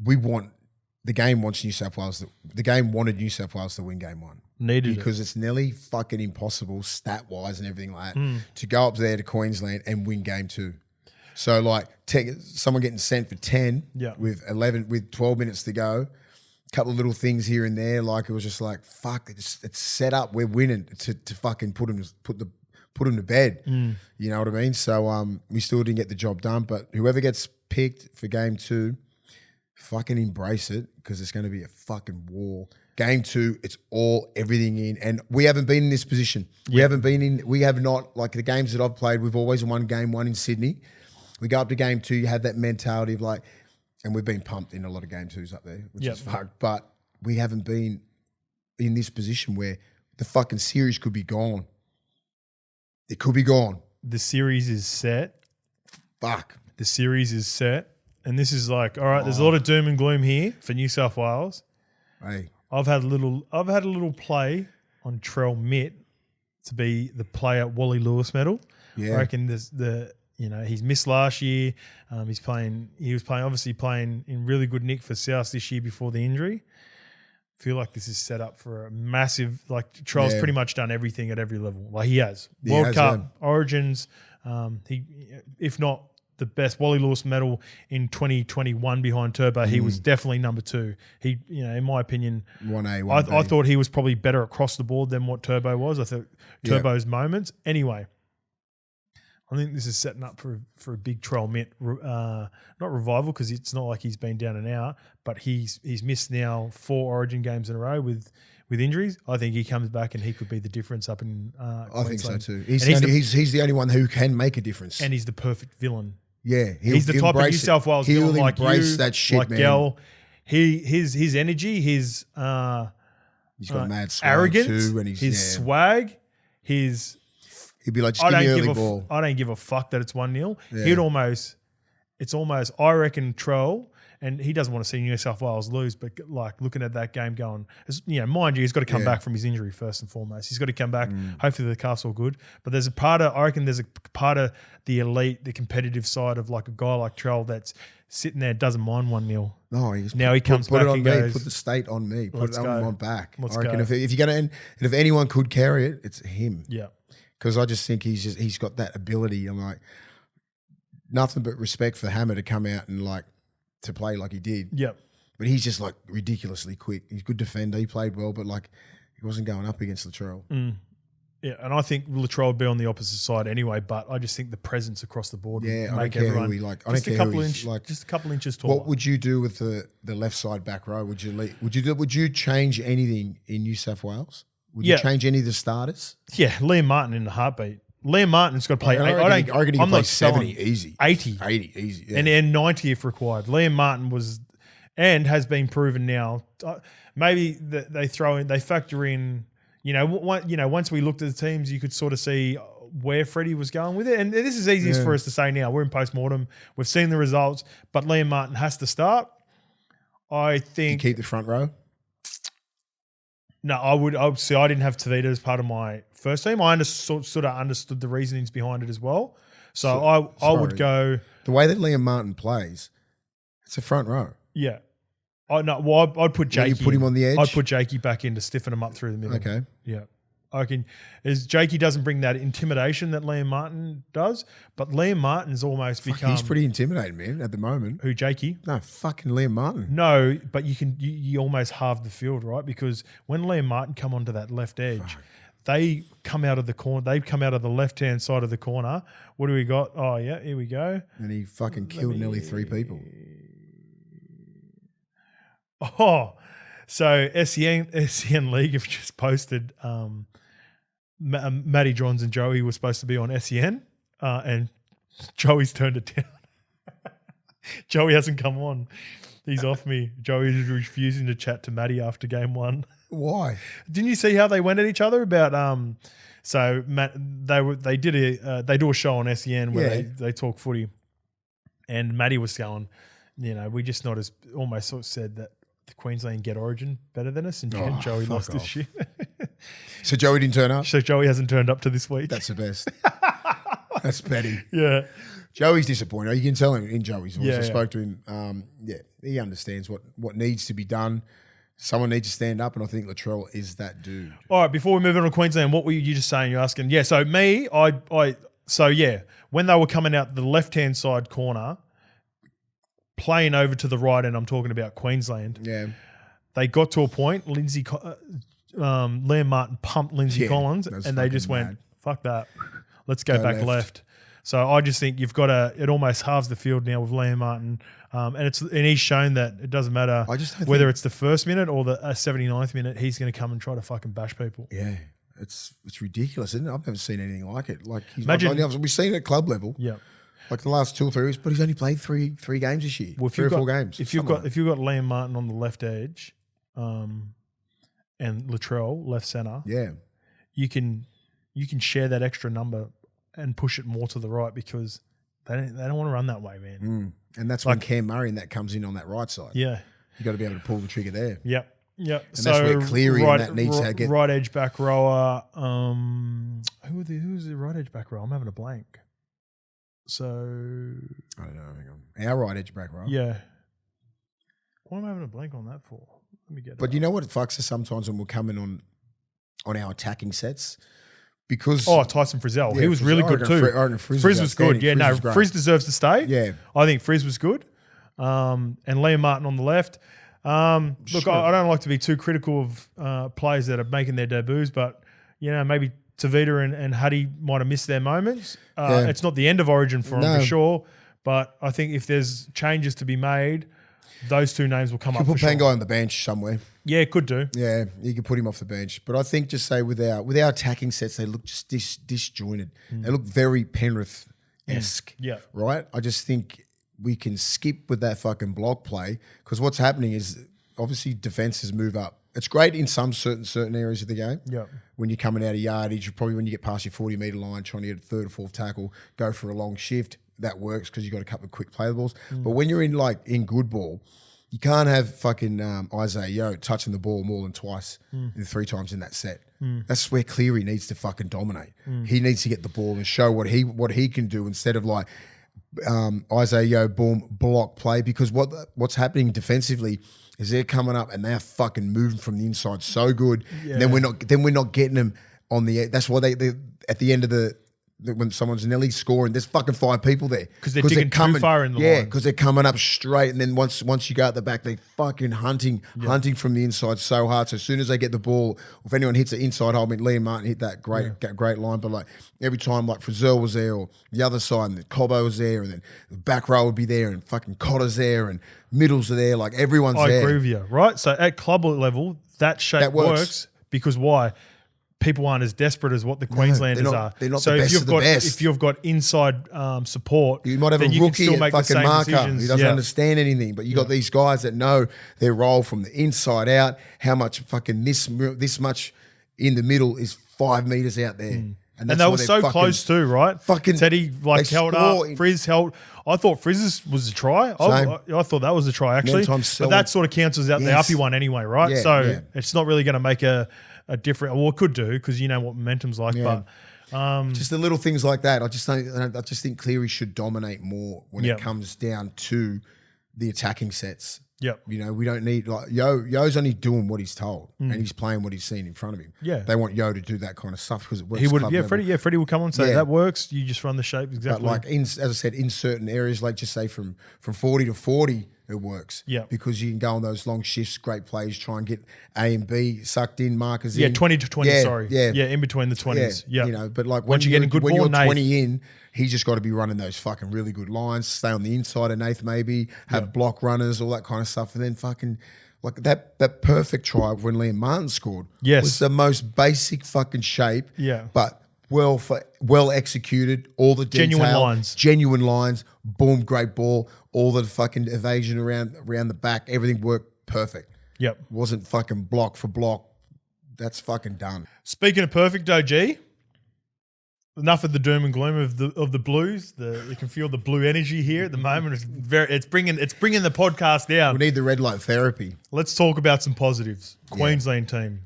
[SPEAKER 2] the game wants New South Wales. The game wanted New South Wales to win game 1.
[SPEAKER 1] Needed
[SPEAKER 2] because it's nearly fucking impossible stat wise and everything like that to go up there to Queensland and win game 2. So like someone getting sent for 10 with 12 minutes to go, a couple of little things here and there. Like it was just like fuck. It's set up. We're winning to fucking put them to bed. You know what I mean? So we still didn't get the job done. But whoever gets picked for game 2, fucking embrace it because it's going to be a fucking war. Game 2, it's everything in. And we haven't been in this position. We have not, like the games that I've played, we've always won game 1 in Sydney. We go up to game 2, you have that mentality of like, and we've been pumped in a lot of game 2s up there, which is fucked. But we haven't been in this position where the fucking series could be gone. It could be gone.
[SPEAKER 1] The series is set.
[SPEAKER 2] Fuck.
[SPEAKER 1] The series is set. And this is like, all right, there's a lot of doom and gloom here for New South Wales.
[SPEAKER 2] Hey.
[SPEAKER 1] I've had a little play on Trell Mitt to be the player Wally Lewis medal.
[SPEAKER 2] Yeah.
[SPEAKER 1] I reckon he's missed last year. He was playing in really good nick for South this year before the injury. I feel like this is set up for a massive, like Trell's pretty much done everything at every level. Like he has. World Cup, Origins, he, if not the best Wally Lewis medal in 2021 behind Turbo. He was definitely number 2. He, in my opinion,
[SPEAKER 2] 1A, 1B.
[SPEAKER 1] I thought he was probably better across the board than what Turbo was. I thought Turbo's moments. Anyway, I think this is setting up for a big Trell Mitt, not revival because it's not like he's been down and out, but he's missed now 4 Origin games in a row with injuries. I think he comes back and he could be the difference up in Queensland.
[SPEAKER 2] I think so too. He's the only one who can make a difference.
[SPEAKER 1] And he's the perfect villain.
[SPEAKER 2] Yeah,
[SPEAKER 1] he's the type of New South Wales villain like you,
[SPEAKER 2] that shit,
[SPEAKER 1] like
[SPEAKER 2] man.
[SPEAKER 1] Gel. His energy, his
[SPEAKER 2] he's got mad swag
[SPEAKER 1] arrogance,
[SPEAKER 2] too, and
[SPEAKER 1] his swag, his.
[SPEAKER 2] He'd be like, just give me early ball.
[SPEAKER 1] I don't give a fuck that it's 1-0. Yeah. It's almost. I reckon Trell, and he doesn't want to see New South Wales lose, but like looking at that game going, mind you, he's got to come back from his injury first and foremost. He's got to come back. Hopefully the calf's all good. But there's a part of the elite, the competitive side of like a guy like Trell that's sitting there, doesn't mind 1-0.
[SPEAKER 2] No,
[SPEAKER 1] he comes back and goes,
[SPEAKER 2] put the state on me, put it on my back.
[SPEAKER 1] Let's
[SPEAKER 2] I reckon
[SPEAKER 1] go.
[SPEAKER 2] if you're going to, and if anyone could carry it, it's him.
[SPEAKER 1] Yeah.
[SPEAKER 2] Because I just think he's got that ability. I'm like, nothing but respect for Hammer to come out and like to play like he did.
[SPEAKER 1] Yep.
[SPEAKER 2] But he's just like ridiculously quick. He's a good defender. He played well, but like he wasn't going up against Latrell.
[SPEAKER 1] Yeah, and I think Latrell would be on the opposite side anyway, but I just think the presence across the board would make everyone just a couple inches taller.
[SPEAKER 2] What would you do with the left side back row? Would you change anything in New South Wales? Would you change any of the starters?
[SPEAKER 1] Yeah, Liam Martin in the heartbeat. Liam Martin's got to play.
[SPEAKER 2] I reckon he can play 70 easy.
[SPEAKER 1] 80
[SPEAKER 2] easy. Yeah.
[SPEAKER 1] And 90 if required. Liam Martin has been proven now. Maybe they factor in, once we looked at the teams, you could sort of see where Freddie was going with it. And this is easiest for us to say now. We're in post-mortem. We've seen the results, but Liam Martin has to start. I think.
[SPEAKER 2] You keep the front row?
[SPEAKER 1] No, I would say I didn't have Tavita as part of my first team. I sort of understood the reasonings behind it as well. So I would go
[SPEAKER 2] the way that Liam Martin plays. It's a front row.
[SPEAKER 1] Yeah, I'd put Jakey.
[SPEAKER 2] You put him on the edge.
[SPEAKER 1] I'd put Jakey back in to stiffen him up through the middle.
[SPEAKER 2] Okay.
[SPEAKER 1] Yeah. I reckon Jakey doesn't bring that intimidation that Liam Martin does, but Liam Martin's almost become.
[SPEAKER 2] He's pretty intimidating, man, at the moment.
[SPEAKER 1] Who, Jakey?
[SPEAKER 2] No, fucking Liam Martin.
[SPEAKER 1] No, but you almost halve the field, right? Because when Liam Martin come onto that left edge, they come out of the corner. They come out of the left-hand side of the corner. What do we got? Oh, yeah, here we go.
[SPEAKER 2] And he fucking killed nearly 3 people.
[SPEAKER 1] Oh, so SEN League have just posted Matty Johns and Joey were supposed to be on SEN and Joey's turned it down. Joey hasn't come on. He's off me. Joey is refusing to chat to Matty after game 1.
[SPEAKER 2] Why?
[SPEAKER 1] Didn't you see how they went at each other about so Matt they do a show on SEN where they talk footy, and Matty was going, we just not as almost sort of said that the Queensland get Origin better than us, and Joey lost his shit.
[SPEAKER 2] So Joey didn't turn up?
[SPEAKER 1] So Joey hasn't turned up to this week.
[SPEAKER 2] That's the best. That's petty.
[SPEAKER 1] Yeah.
[SPEAKER 2] Joey's disappointed. You can tell him in Joey's voice.
[SPEAKER 1] Yeah,
[SPEAKER 2] I spoke to him. He understands what needs to be done. Someone needs to stand up, and I think Latrell is that dude.
[SPEAKER 1] All right, before we move on to Queensland, what were you just saying? You're asking. Yeah, so me, when they were coming out the left-hand side corner, playing over to the right, and I'm talking about Queensland.
[SPEAKER 2] Yeah.
[SPEAKER 1] They got to a point, Liam Martin pumped Lindsay Collins, and they just went, fuck that. Let's go back left. So I just think you've got it almost halves the field now with Liam Martin. And he's shown that it doesn't matter whether it's the first minute or the 79th minute, he's going to come and try to fucking bash people.
[SPEAKER 2] Yeah. It's ridiculous, isn't it? I've never seen anything like it. Like we've seen it at club level.
[SPEAKER 1] Yeah.
[SPEAKER 2] Like the last 2 or 3 weeks, but he's only played three games this year. Well, 3 or 4 games.
[SPEAKER 1] If you've got Liam Martin on the left edge, and Latrell left centre, you can share that extra number and push it more to the right because they don't want to run that way, man.
[SPEAKER 2] And that's when Cam Murray and that comes in on that right side.
[SPEAKER 1] Yeah,
[SPEAKER 2] you got to be able to pull the trigger there.
[SPEAKER 1] Yep. And
[SPEAKER 2] so that's where Cleary and that needs to get
[SPEAKER 1] right edge back rower. Who's the right edge back rower? I'm having a blank. So
[SPEAKER 2] I don't know. Hang on. Our right edge back rower.
[SPEAKER 1] Yeah. What am I having a blank on that for? Let me get.
[SPEAKER 2] But you know what fucks us sometimes when we're coming on our attacking sets. Because
[SPEAKER 1] Tyson Frizzell, he was really good too. Frizz was good. Yeah, Frizz deserves to stay.
[SPEAKER 2] Yeah,
[SPEAKER 1] I think Frizz was good. And Liam Martin on the left. Look, I don't like to be too critical of players that are making their debuts, but maybe Tavita and Huddy might have missed their moments. It's not the end of Origin for them for sure, but I think if there's changes to be made, those 2 names will come up.
[SPEAKER 2] You put Pangai on the bench somewhere.
[SPEAKER 1] Yeah, could do.
[SPEAKER 2] Yeah, you can put him off the bench. But I think just say with our attacking sets, they look just disjointed. They look very Penrith-esque.
[SPEAKER 1] Yeah.
[SPEAKER 2] Right? I just think we can skip with that fucking block play because what's happening is obviously defenses move up. It's great in some certain areas of the game.
[SPEAKER 1] Yeah.
[SPEAKER 2] When you're coming out of yardage, probably when you get past your 40-metre line, trying to get a 3rd or 4th tackle, go for a long shift. That works because you've got a couple of quick play balls. But when you're in good ball, you can't have fucking Isaiah Yeo touching the ball more than twice, 3 times in that set. That's where Cleary needs to fucking dominate. He needs to get the ball and show what he can do instead of like Isaiah Yeo boom block play. Because what's happening defensively is they're coming up and they're fucking moving from the inside so good. Yeah. And then we're not getting them on the. That's why they at the end of when someone's nearly scoring, there's fucking 5 people there.
[SPEAKER 1] Because they're digging too far in the line.
[SPEAKER 2] Yeah, because they're coming up straight, and then once you go out the back, they're fucking hunting from the inside so hard. So as soon as they get the ball, if anyone hits the inside hole, I mean, Liam Martin hit that great line, but like every time like Frizzell was there, or the other side, and the Cobbo was there, and then the back row would be there, and fucking Cotter's there, and middles are there, like everyone's there.
[SPEAKER 1] I agree with you, right? So at club level, that shape works because why? People aren't as desperate as what the Queenslanders are.
[SPEAKER 2] They're not the best of the best.
[SPEAKER 1] If you've got inside support,
[SPEAKER 2] you might have a rookie at fucking marker who doesn't understand anything, but you got these guys that know their role from the inside out. How much fucking this much in the middle is 5 meters out there. And
[SPEAKER 1] they were so close too, right?
[SPEAKER 2] Fucking
[SPEAKER 1] Teddy held up, Frizz held. I thought Frizz's was a try. I thought that was a try actually, but that sort of cancels out the uppy one anyway, right? It's not really going to make a different. Well, it could do because you know what momentum's like, but
[SPEAKER 2] just the little things like that. I just think Cleary should dominate more when it comes down to the attacking sets.
[SPEAKER 1] Yep.
[SPEAKER 2] You know, we don't need like Yo's only doing what he's told and he's playing what he's seen in front of him.
[SPEAKER 1] Yeah.
[SPEAKER 2] They want Yo to do that kind of stuff because it works.
[SPEAKER 1] He would Freddie will come on and say that works. You just run the shape exactly.
[SPEAKER 2] But like as I said, in certain areas, like just say from 40 to 40, it works.
[SPEAKER 1] Yeah.
[SPEAKER 2] Because you can go on those long shifts, great plays, try and get A and B sucked in, markers in.
[SPEAKER 1] 20 to 20, sorry. Yeah, in between the 20s. Yeah.
[SPEAKER 2] You know, but like
[SPEAKER 1] once you're getting good ball,
[SPEAKER 2] 20 in, he's just got to be running those fucking really good lines, stay on the inside of Nath maybe, have block runners, all that kind of stuff, and then fucking like that perfect try when Liam Martin scored was the most basic fucking shape.
[SPEAKER 1] Yeah.
[SPEAKER 2] But well executed, all the detail, genuine lines, boom, great ball, all the fucking evasion around the back, everything worked perfect.
[SPEAKER 1] Yep.
[SPEAKER 2] Wasn't fucking block for block. That's fucking done. Speaking
[SPEAKER 1] of perfect, OG, enough of the doom and gloom of the Blues. You can feel the blue energy here at the moment. It's bringing the podcast down.
[SPEAKER 2] We need the red light therapy.
[SPEAKER 1] Let's talk about some positives. Queensland team.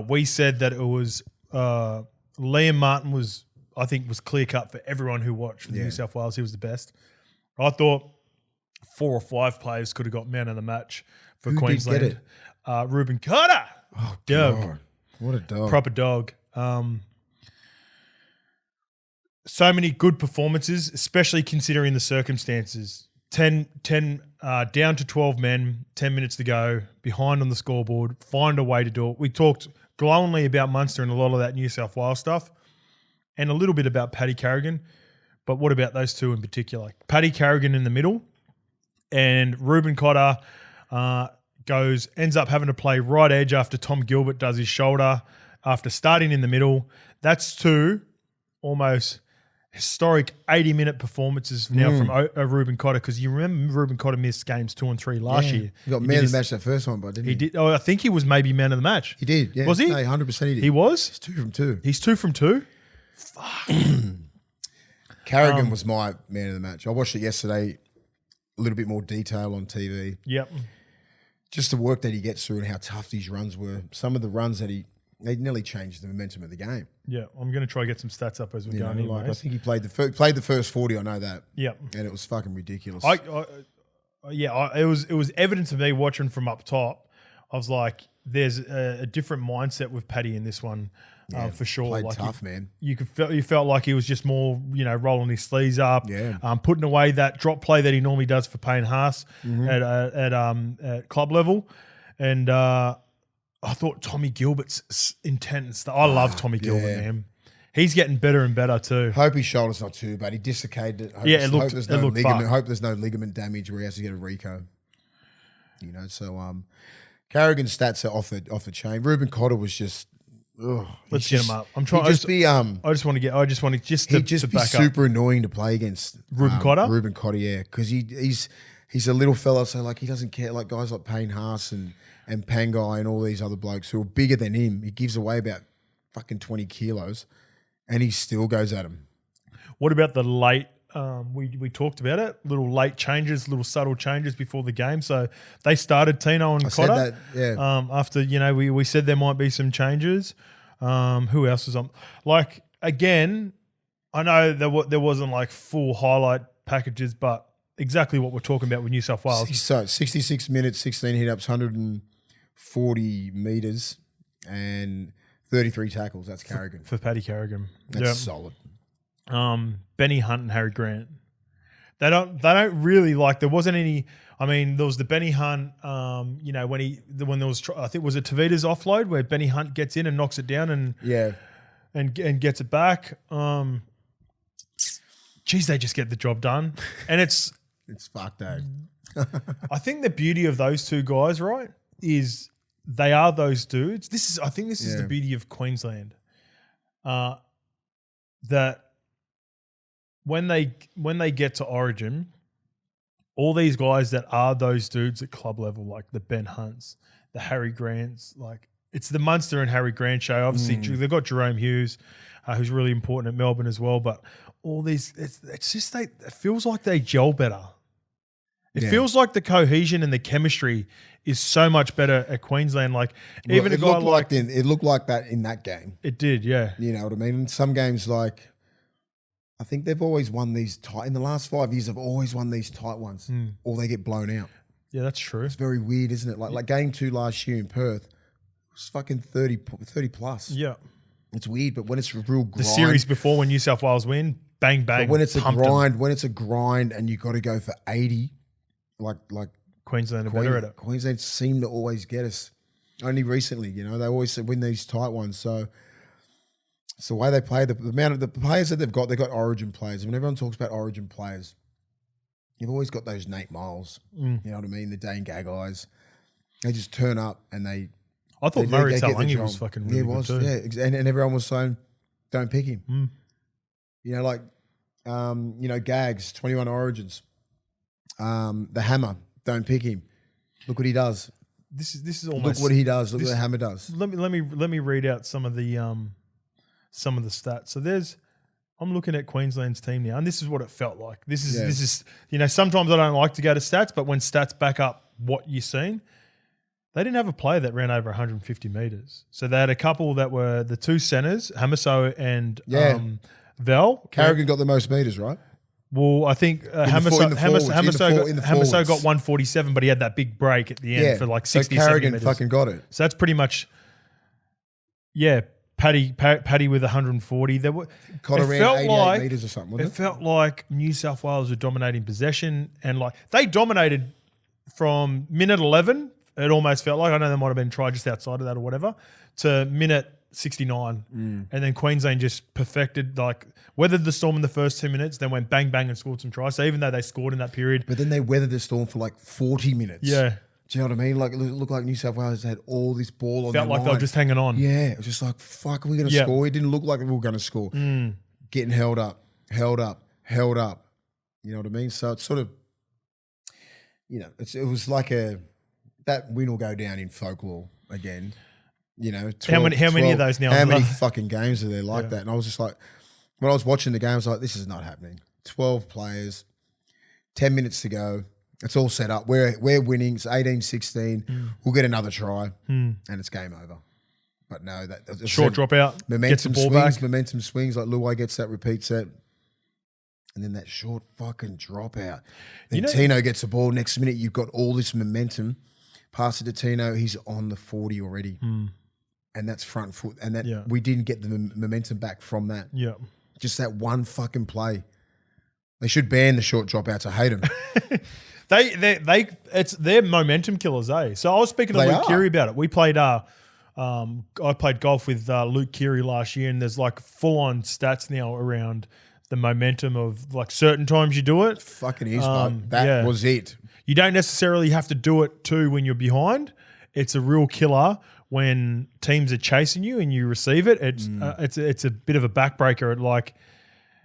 [SPEAKER 1] We said that it was Liam Martin was clear cut for everyone who watched for New South Wales. He was the best. I thought 4 or 5 players could have got man of the match for Queensland.
[SPEAKER 2] Did get
[SPEAKER 1] it? Ruben Cotter.
[SPEAKER 2] Oh, God. What a dog.
[SPEAKER 1] Proper dog. So many good performances, especially considering the circumstances. 10 down to 12 men, 10 minutes to go, behind on the scoreboard, find a way to do it. We talked glowingly about Munster and a lot of that New South Wales stuff and a little bit about Paddy Carrigan. But what about those two in particular? Paddy Carrigan in the middle and Ruben Cotter ends up having to play right edge after Tom Gilbert does his shoulder after starting in the middle. That's 2 almost historic 80-minute performances now from Ruben Cotter, because you remember Ruben Cotter missed games 2 and 3 last year.
[SPEAKER 2] He got man of the match that first one, but didn't he?
[SPEAKER 1] He did. Oh, I think he was maybe man of the match.
[SPEAKER 2] He did, yeah.
[SPEAKER 1] Was he?
[SPEAKER 2] No, 100% he did.
[SPEAKER 1] He was?
[SPEAKER 2] He's 2 from 2.
[SPEAKER 1] He's 2 from 2?
[SPEAKER 2] Fuck. Carrigan was my man of the match. I watched it yesterday, a little bit more detail on TV.
[SPEAKER 1] Yep.
[SPEAKER 2] Just the work that he gets through and how tough these runs were. Some of the runs that they nearly changed the momentum of the game.
[SPEAKER 1] Yeah, I'm going to try to get some stats up as we go.
[SPEAKER 2] I think he played the first 40. I know that.
[SPEAKER 1] Yeah,
[SPEAKER 2] and it was fucking ridiculous.
[SPEAKER 1] It was evident to me watching from up top. I was like, there's a different mindset with Paddy in this one, for sure.
[SPEAKER 2] Played
[SPEAKER 1] like
[SPEAKER 2] tough, man.
[SPEAKER 1] You felt like he was just more, rolling his sleeves up, putting away that drop play that he normally does for Payne Haas at club level, and. I thought Tommy Gilbert's intense. I love Tommy Gilbert, man. He's getting better and better too.
[SPEAKER 2] Hope his shoulder's not too bad. He dislocated it. Hope there's no ligament damage where he has to get a Rico. So Carrigan's stats are off the chain. Ruben Cotter was just.
[SPEAKER 1] Let's get him up. I'm trying. I just want to
[SPEAKER 2] be super annoying to play against.
[SPEAKER 1] Ruben Cotter.
[SPEAKER 2] Ruben Cotter, yeah, because he's a little fella, so like he doesn't care. Like guys like Payne Haas and Pangai and all these other blokes who are bigger than him, he gives away about fucking 20 kilos and he still goes at him.
[SPEAKER 1] What about the late, we talked about it, little late changes, little subtle changes before the game. So they started Tino and Cotter. After, we said there might be some changes. Who else was on? Like, again, I know there wasn't like full highlight packages, but exactly what we're talking about with New South Wales.
[SPEAKER 2] So 66 minutes, 16 hit-ups, 140 metres and 33 tackles. That's Carrigan.
[SPEAKER 1] For Paddy Carrigan.
[SPEAKER 2] That's solid.
[SPEAKER 1] Benny Hunt and Harry Grant. They don't really like, there wasn't any, there was the Benny Hunt, when there was, I think, was it Tavita's offload where Benny Hunt gets in and knocks it down and gets it back. They just get the job done. And it's
[SPEAKER 2] fucked, eh?
[SPEAKER 1] I think the beauty of those two guys, right, is they are those dudes. I think this is the beauty of Queensland. That when they get to Origin, all these guys that are those dudes at club level, like the Ben Hunts, the Harry Grants, like it's the Munster and Harry Grant show. Obviously, they've got Jerome Hughes, who's really important at Melbourne as well. But all these, it's just it feels like they gel better. It feels like the cohesion and the chemistry is so much better at Queensland. Like even a guy like
[SPEAKER 2] it looked like that in that game.
[SPEAKER 1] It did, yeah.
[SPEAKER 2] You know what I mean? In some games, like I think they've always won these tight. In the last 5 years, they've always won these tight ones, or they get blown out.
[SPEAKER 1] Yeah, that's true.
[SPEAKER 2] It's very weird, isn't it? Like game 2 last year in Perth was fucking 30 plus.
[SPEAKER 1] Yeah,
[SPEAKER 2] it's weird, but when it's a real grind,
[SPEAKER 1] the series before when New South Wales win, bang bang.
[SPEAKER 2] But when it's a grind, and you got to go for 80. Like
[SPEAKER 1] Queensland are better at it.
[SPEAKER 2] Queensland seem to always get us. Only recently, they always win these tight ones. So it's the way they play. The amount of the players that they've got Origin players. When everyone talks about Origin players, you've always got those Nate Miles. You know what I mean? The Dane Gaggais. They just turn up and they.
[SPEAKER 1] I thought Murray Talangi was fucking really good too.
[SPEAKER 2] Yeah, and everyone was saying, don't pick him. You know, like, Gags, 21 Origins. The Hammer, don't pick him. Look what he does.
[SPEAKER 1] This is almost.
[SPEAKER 2] Look what he does. Look what the Hammer does.
[SPEAKER 1] Let me read out some of the stats. So I'm looking at Queensland's team now, and this is what it felt like. This is sometimes I don't like to go to stats, but when stats back up what you're seeing, they didn't have a player that ran over 150 metres. So they had a couple that were the two centres, Hamiso and Val.
[SPEAKER 2] Carrigan got the most metres, right?
[SPEAKER 1] Well, I think Hamiso got 147, but he had that big break at the end for like 60
[SPEAKER 2] so Carrigan
[SPEAKER 1] metres.
[SPEAKER 2] fucking got it.
[SPEAKER 1] So that's pretty much, Paddy with 140.
[SPEAKER 2] Caught around 88 metres or something, wasn't it?
[SPEAKER 1] It felt like New South Wales were dominating possession, and like they dominated from minute 11. It almost felt like, I know there might have been a try just outside of that or whatever, to minute 69. And then Queensland just perfected, like weathered the storm in the first 2 minutes, then went bang, bang and scored some tries. So even though they scored in that period.
[SPEAKER 2] But then they weathered the storm for like 40 minutes.
[SPEAKER 1] Yeah.
[SPEAKER 2] Do you know what I mean? Like it looked like New South Wales had all this ball on their
[SPEAKER 1] Felt like
[SPEAKER 2] line.
[SPEAKER 1] they were just hanging on.
[SPEAKER 2] Yeah. It was just like, fuck, are we going to score? It didn't look like we were going to score. Getting held up. You know what I mean? So it's sort of, it was like that win will go down in folklore again. 12,
[SPEAKER 1] how many of those now?
[SPEAKER 2] How many fucking games are there like that? And I was just like, when I was watching the game, I was like, this is not happening. 12 players, 10 minutes to go. It's all set up. We're winning. It's 18-16. We'll get another try, and it's game over. But no, that
[SPEAKER 1] short dropout.
[SPEAKER 2] Momentum swings. Momentum swings. Like Luai gets that repeat set, and then that short fucking dropout. Then Tino gets the ball. Next minute, you've got all this momentum. Pass it to Tino. He's on the 40 already, and that's front foot. And that we didn't get the momentum back from that.
[SPEAKER 1] Yeah,
[SPEAKER 2] just that one fucking play. They should ban the short dropouts. I hate them.
[SPEAKER 1] They're momentum killers, eh? So I was speaking to Luke Keary about it. We played I played golf with Luke Keary last year, and there's like full on stats now around the momentum of like certain times you do it.
[SPEAKER 2] Fucking is, but that was it.
[SPEAKER 1] You don't necessarily have to do it too when you're behind. It's a real killer when teams are chasing you and you receive it. It's a bit of a backbreaker. Like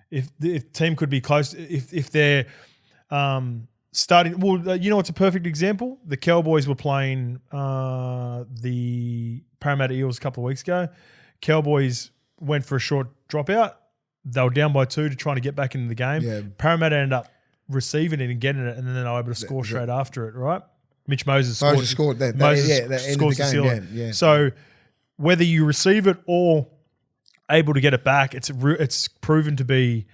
[SPEAKER 1] if team could be close, if they're starting. Well, it's a perfect example. The Cowboys were playing the Parramatta Eels a couple of weeks ago. Cowboys went for a short dropout. They were down by 2 to try to get back into the game.
[SPEAKER 2] Yeah.
[SPEAKER 1] Parramatta ended up receiving it and getting it, and then they were able to score straight after it, right? Mitch Moses scored.
[SPEAKER 2] That
[SPEAKER 1] Moses
[SPEAKER 2] ended
[SPEAKER 1] scores
[SPEAKER 2] the
[SPEAKER 1] the
[SPEAKER 2] game.
[SPEAKER 1] ceiling.
[SPEAKER 2] Yeah.
[SPEAKER 1] So whether you receive it or able to get it back, it's proven to be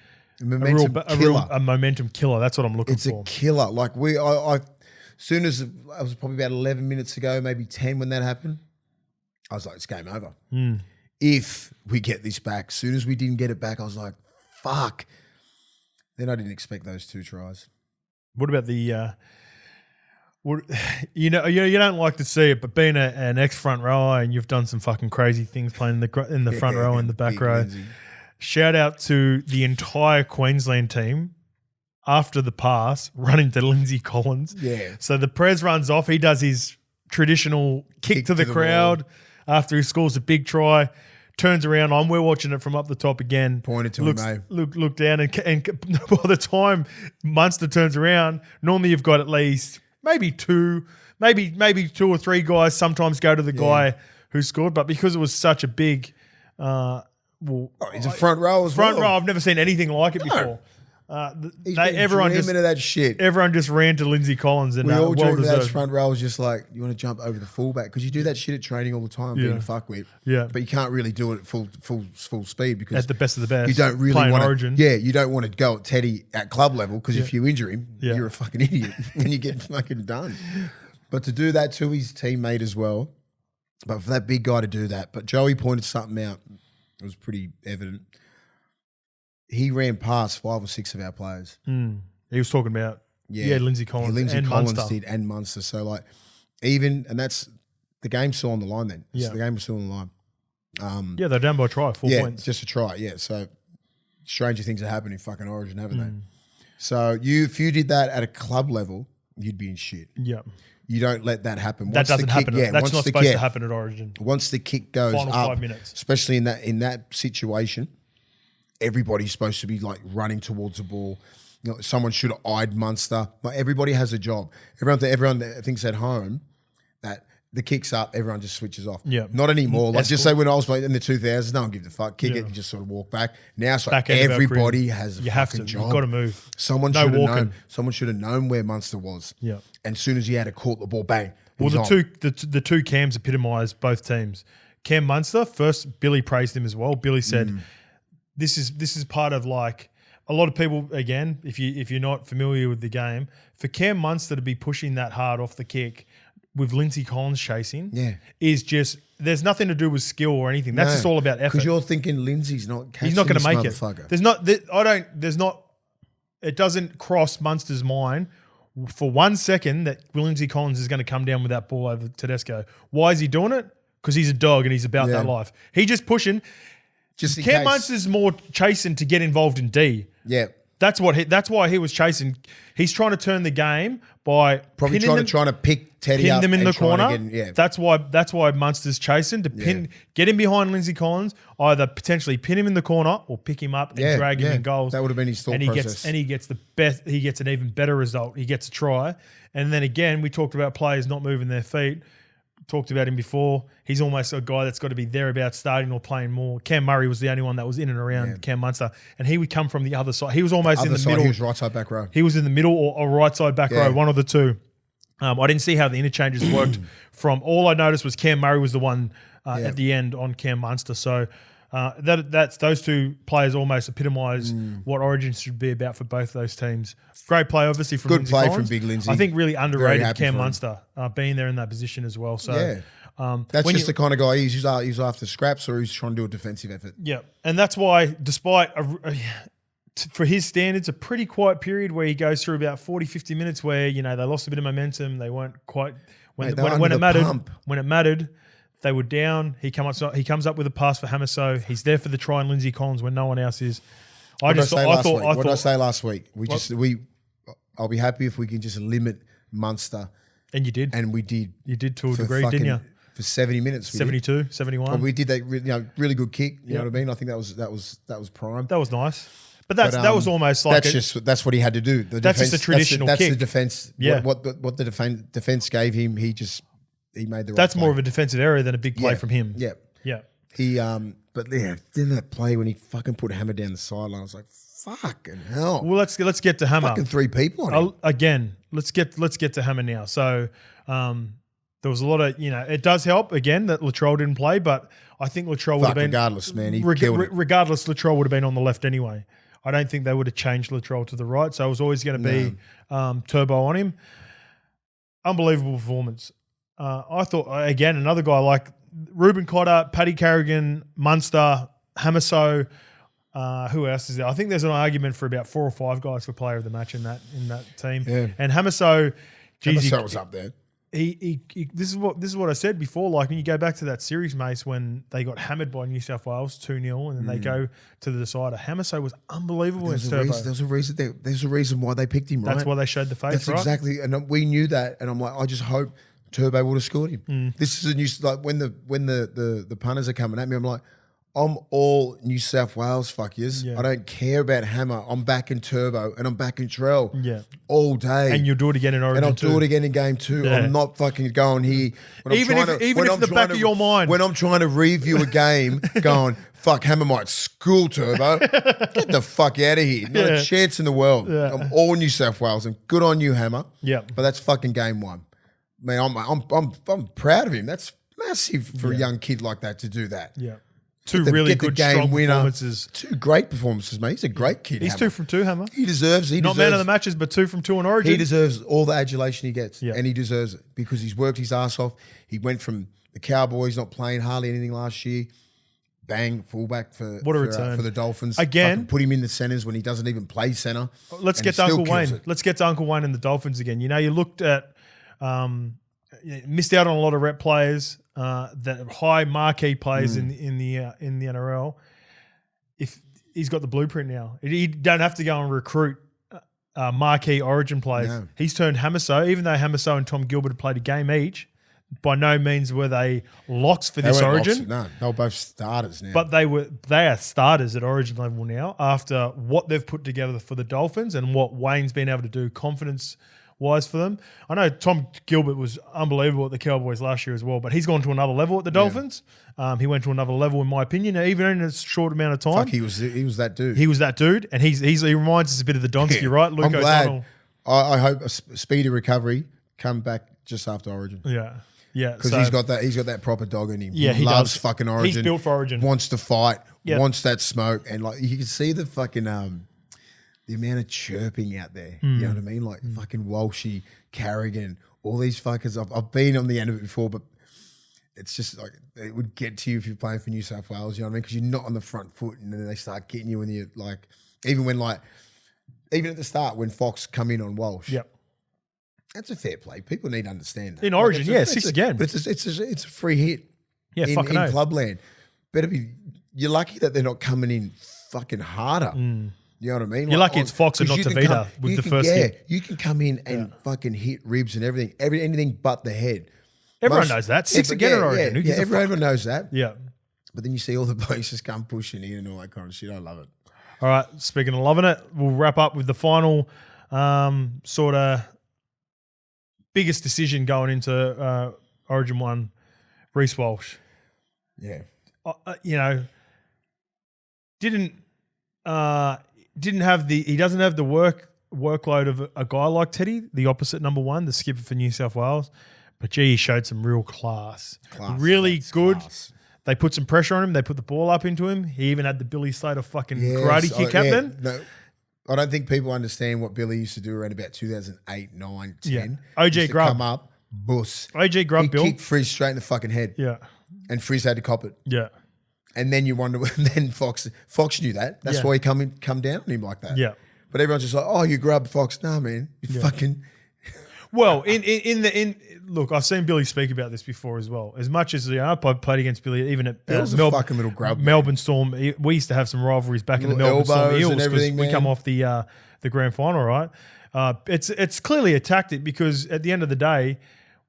[SPEAKER 1] a momentum killer. That's what I'm looking for.
[SPEAKER 2] It's a killer. Like as soon as it was probably about 11 minutes ago, maybe 10 when that happened, I was like, it's game over. If we get this back, as soon as we didn't get it back, I was like, fuck. Then I didn't expect those 2 tries.
[SPEAKER 1] What about the you don't like to see it, but being an ex-front rower and you've done some fucking crazy things playing in the front row and the back row.
[SPEAKER 2] Lindsay.
[SPEAKER 1] Shout out to the entire Queensland team after the pass running to Lindsay Collins.
[SPEAKER 2] Yeah.
[SPEAKER 1] So the Prez runs off. He does his traditional kick to the crowd after he scores a big try. Turns around. we're watching it from up the top again.
[SPEAKER 2] Pointed to him, mate.
[SPEAKER 1] Look down, and by the time Munster turns around, normally you've got at least maybe 2 or 3 guys sometimes go to the guy who scored, but because it was such a big,
[SPEAKER 2] he's a front row as well.
[SPEAKER 1] Front row, I've never seen anything like it before.
[SPEAKER 2] Everyone dreaming of that shit.
[SPEAKER 1] Everyone just ran to Lindsay Collins, and
[SPEAKER 2] we all dreamed that front row was just like, you want to jump over the fullback because you do that shit at training all the time, being a fuckwit.
[SPEAKER 1] Yeah,
[SPEAKER 2] but you can't really do it at full speed because
[SPEAKER 1] at the best of the best,
[SPEAKER 2] you don't really want
[SPEAKER 1] Origin.
[SPEAKER 2] Yeah, you don't want to go at Teddy at club level because if you injure him, you're a fucking idiot and you get fucking done. But to do that to his teammate as well, but for that big guy to do that, but Joey pointed something out. It was pretty evident. He ran past 5 or 6 of our players.
[SPEAKER 1] He was talking about Lindsay Collins, and Munster.
[SPEAKER 2] And Munster. So like and that's the game's still on the line then. So the game was still on the line.
[SPEAKER 1] They're down by a try, 4 points.
[SPEAKER 2] Just a try. Yeah. So stranger things have happened in fucking Origin, haven't they? So if you did that at a club level, you'd be in shit.
[SPEAKER 1] Yeah.
[SPEAKER 2] You don't let that happen.
[SPEAKER 1] That doesn't happen. That's not supposed to happen at Origin.
[SPEAKER 2] Once the kick goes
[SPEAKER 1] Final
[SPEAKER 2] up,
[SPEAKER 1] 5 minutes.
[SPEAKER 2] especially in that situation, everybody's supposed to be like running towards the ball. You know, someone should have eyed Munster. Like everybody has a job. Everyone thinks at home that the kick's up, everyone just switches off.
[SPEAKER 1] Yeah.
[SPEAKER 2] Not anymore. Like just say when I was playing in the 2000s, no one gives a fuck. Kick it and just sort of walk back. Now it's like everybody has a fucking job.
[SPEAKER 1] You've got to move.
[SPEAKER 2] Someone should have known. Someone should have known where Munster was.
[SPEAKER 1] Yeah.
[SPEAKER 2] And as soon as he had to caught the ball, bang.
[SPEAKER 1] Well, the two Cams epitomised both teams. Cam Munster, first, Billy praised him as well. Billy said, this is part of like a lot of people, again, if you're not familiar with the game, for Cam Munster to be pushing that hard off the kick with Lindsay Collins chasing is just, there's nothing to do with skill or anything. That's just all about effort.
[SPEAKER 2] Because you're thinking Lindsay's not catching
[SPEAKER 1] He's not going to make
[SPEAKER 2] it.
[SPEAKER 1] It doesn't cross Munster's mind for 1 second that Lindsay Collins is going to come down with that ball over Tedesco. Why is he doing it? Because he's a dog and he's about that life. He just pushing. Cam Munster's more chasing to get involved in D.
[SPEAKER 2] Yeah.
[SPEAKER 1] That's why he was chasing. He's trying to turn the game by
[SPEAKER 2] probably trying to pick Teddy up
[SPEAKER 1] them in the corner.
[SPEAKER 2] That's
[SPEAKER 1] why Munster's chasing to get him behind Lindsay Collins, either potentially pin him in the corner or pick him up and drag him in goals.
[SPEAKER 2] That would have been his thought process.
[SPEAKER 1] He gets the best. He gets an even better result. He gets a try, and then again we talked about players not moving their feet. Talked about him before. He's almost a guy that's got to be thereabouts starting or playing more. Cam Murray was the only one that was in and around Cam Munster, and he would come from the other side. He was almost in the middle.
[SPEAKER 2] He was right side back row.
[SPEAKER 1] He was in the middle or right side back row, one of the two. I didn't see how the interchanges worked. From all I noticed was Cam Murray was the one at the end on Cam Munster. So that's those two players almost epitomise what Origin should be about for both those teams. Great play, obviously, from
[SPEAKER 2] Good
[SPEAKER 1] Lindsay
[SPEAKER 2] play
[SPEAKER 1] Collins.
[SPEAKER 2] from Big Lindsay.
[SPEAKER 1] I think really underrated Cam Munster being there in that position as well. So
[SPEAKER 2] that's just the kind of guy he's after scraps or he's trying to do a defensive effort.
[SPEAKER 1] Yeah, and that's why, despite for his standards, a pretty quiet period where he goes through about 40, 50 minutes where they lost a bit of momentum. They weren't quite when it mattered. They were down. He comes up with a pass for Hamiso. He's there for the try and Lindsay Collins when no one else is.
[SPEAKER 2] What did I say last week? I'll be happy if we can just limit Munster.
[SPEAKER 1] And you did.
[SPEAKER 2] And we did.
[SPEAKER 1] You did to a degree, didn't you?
[SPEAKER 2] For 70 minutes.
[SPEAKER 1] 72, 71.
[SPEAKER 2] But we did that really good kick. You know what I mean? I think that was prime.
[SPEAKER 1] That was nice. But that was almost like
[SPEAKER 2] that's what he had to do.
[SPEAKER 1] That's just a traditional kick.
[SPEAKER 2] That's the defense. Yeah. What the defense gave him, he made the right
[SPEAKER 1] That's
[SPEAKER 2] play.
[SPEAKER 1] more of a defensive error than a big play from him.
[SPEAKER 2] Yeah.
[SPEAKER 1] Yeah.
[SPEAKER 2] But didn't that play when he fucking put Hammer down the sideline? I was like, fucking hell.
[SPEAKER 1] Well, let's get to Hammer.
[SPEAKER 2] Fucking 3 people on him.
[SPEAKER 1] Again, let's get to Hammer now. So there was a lot of, it does help again that Latrell didn't play, but I think Latrell would have been
[SPEAKER 2] regardless, man.
[SPEAKER 1] Regardless, Latrell would have been on the left anyway. I don't think they would have changed Latrell to the right, so it was always going to be turbo on him. Unbelievable performance. I thought, again, another guy like Ruben Cotter, Paddy Carrigan, Munster, Hamiso. Who else is there? I think there's an argument for about 4 or 5 guys for player of the match in that team. Yeah. And Hamiso,
[SPEAKER 2] Hamiso was up there.
[SPEAKER 1] This is what I said before. Like when you go back to that series, Mace, when they got hammered by New South Wales 2-0, and then they go to the decider. Hamiso was unbelievable in Turbo.
[SPEAKER 2] There's a reason why they picked him.
[SPEAKER 1] That's why they showed the face.
[SPEAKER 2] That's right? Exactly, and we knew that. And I'm like, I just hope Turbo would have scored him. This is a new when the punters are coming at me. I'm like, I'm all New South Wales fuckers. Yeah. I don't care about Hammer. I'm back in Turbo and I'm back in Trell.
[SPEAKER 1] Yeah.
[SPEAKER 2] All day.
[SPEAKER 1] And you'll do it again in Origin.
[SPEAKER 2] And I'll do it again in game 2. Yeah. I'm not fucking going here.
[SPEAKER 1] Even if the back of your mind.
[SPEAKER 2] When I'm trying to review a game, going, fuck, Hammer might school Turbo. Get the fuck out of here. Not a chance in the world. Yeah. I'm all New South Wales and good on you, Hammer.
[SPEAKER 1] Yeah.
[SPEAKER 2] But that's fucking game 1. Man, I'm proud of him. That's massive for a young kid like that to do that.
[SPEAKER 1] Yeah. 2 really good, strong performances.
[SPEAKER 2] 2 great performances, mate. He's a great kid.
[SPEAKER 1] He's
[SPEAKER 2] Hammer.
[SPEAKER 1] 2 from 2, Hammer.
[SPEAKER 2] He deserves.
[SPEAKER 1] Not man of the matches, but 2 from 2 in Origin.
[SPEAKER 2] He deserves all the adulation he gets, and he deserves it because he's worked his ass off. He went from the Cowboys, not playing hardly anything last year. Bang, fullback for the Dolphins.
[SPEAKER 1] Again,
[SPEAKER 2] fucking put him in the centers when he doesn't even play center.
[SPEAKER 1] Let's get to Uncle Wayne. Let's get to Uncle Wayne and the Dolphins again. You looked at missed out on a lot of rep players. That high marquee players in the NRL. If he's got the blueprint now, he don't have to go and recruit marquee Origin players. No. He's turned Hamiso, even though Hamiso and Tom Gilbert have played a game each. By no means were they locks for this Origin.
[SPEAKER 2] No, they were both starters now.
[SPEAKER 1] But they are starters at Origin level now after what they've put together for the Dolphins and what Wayne's been able to do confidence-wise for them. I know Tom Gilbert was unbelievable at the Cowboys last year as well, but he's gone to another level at the Dolphins. He went to another level, in my opinion, even in a short amount of time.
[SPEAKER 2] Fuck, he was that dude.
[SPEAKER 1] He was that dude, and he reminds us a bit of the Donsky, right? Luke
[SPEAKER 2] I'm glad.
[SPEAKER 1] O'Donnell.
[SPEAKER 2] I hope a speedy recovery, come back just after Origin.
[SPEAKER 1] Yeah,
[SPEAKER 2] because he's got that proper dog in him.
[SPEAKER 1] Yeah,
[SPEAKER 2] he loves fucking Origin.
[SPEAKER 1] He's built for Origin.
[SPEAKER 2] Wants to fight. Wants that smoke, and like you can see the fucking the amount of chirping out there. You know what I mean? Like fucking Walshy, Carrigan, all these fuckers. I've been on the end of it before, but it's just like it would get to you if you're playing for New South Wales. You know what I mean? Because you're not on the front foot, and then they start getting you when you're like, even at the start when Fox come in on Walsh.
[SPEAKER 1] Yep.
[SPEAKER 2] That's a fair play. People need to understand that.
[SPEAKER 1] In Origin, six again.
[SPEAKER 2] But it's a free hit.
[SPEAKER 1] Yeah,
[SPEAKER 2] in clubland. You're lucky that they're not coming in fucking harder. You know what I mean?
[SPEAKER 1] You're lucky it's Fox and not Tavita with the first hit.
[SPEAKER 2] You can come in and fucking hit ribs and everything. Anything but the head.
[SPEAKER 1] Everyone knows that. Six again at Origin.
[SPEAKER 2] Yeah, everyone knows that.
[SPEAKER 1] Yeah.
[SPEAKER 2] But then you see all the blokes just come pushing in and all that kind of shit. I love it.
[SPEAKER 1] All right. Speaking of loving it, we'll wrap up with the final sort of biggest decision going into Origin 1, Reece Walsh.
[SPEAKER 2] Yeah.
[SPEAKER 1] Didn't have he doesn't have the workload of a guy like Teddy, the opposite number 1, the skipper for New South Wales. But gee, he showed some real class. Really good. Class. They put some pressure on him. They put the ball up into him. He even had the Billy Slater fucking karate kick captain.
[SPEAKER 2] No, I don't think people understand what Billy used to do around about 2008, 9, 10.
[SPEAKER 1] Yeah. OJ Grubb.
[SPEAKER 2] Come up, bus.
[SPEAKER 1] OJ Grubb,
[SPEAKER 2] he
[SPEAKER 1] Bill.
[SPEAKER 2] kicked Frizz straight in the fucking head.
[SPEAKER 1] Yeah.
[SPEAKER 2] And Frizz had to cop it.
[SPEAKER 1] Yeah.
[SPEAKER 2] And then you wonder, then Fox knew that. That's why he come down on him like that.
[SPEAKER 1] Yeah.
[SPEAKER 2] But everyone's just like, oh, you grabbed Fox. Nah, man. You fucking...
[SPEAKER 1] Well, look, I've seen Billy speak about this before as well. As much as I played against Billy, even at
[SPEAKER 2] fucking little grub.
[SPEAKER 1] Melbourne Storm, we used to have some rivalries back in the Melbourne Storm Eels because we come off the grand final, right? It's clearly a tactic because at the end of the day,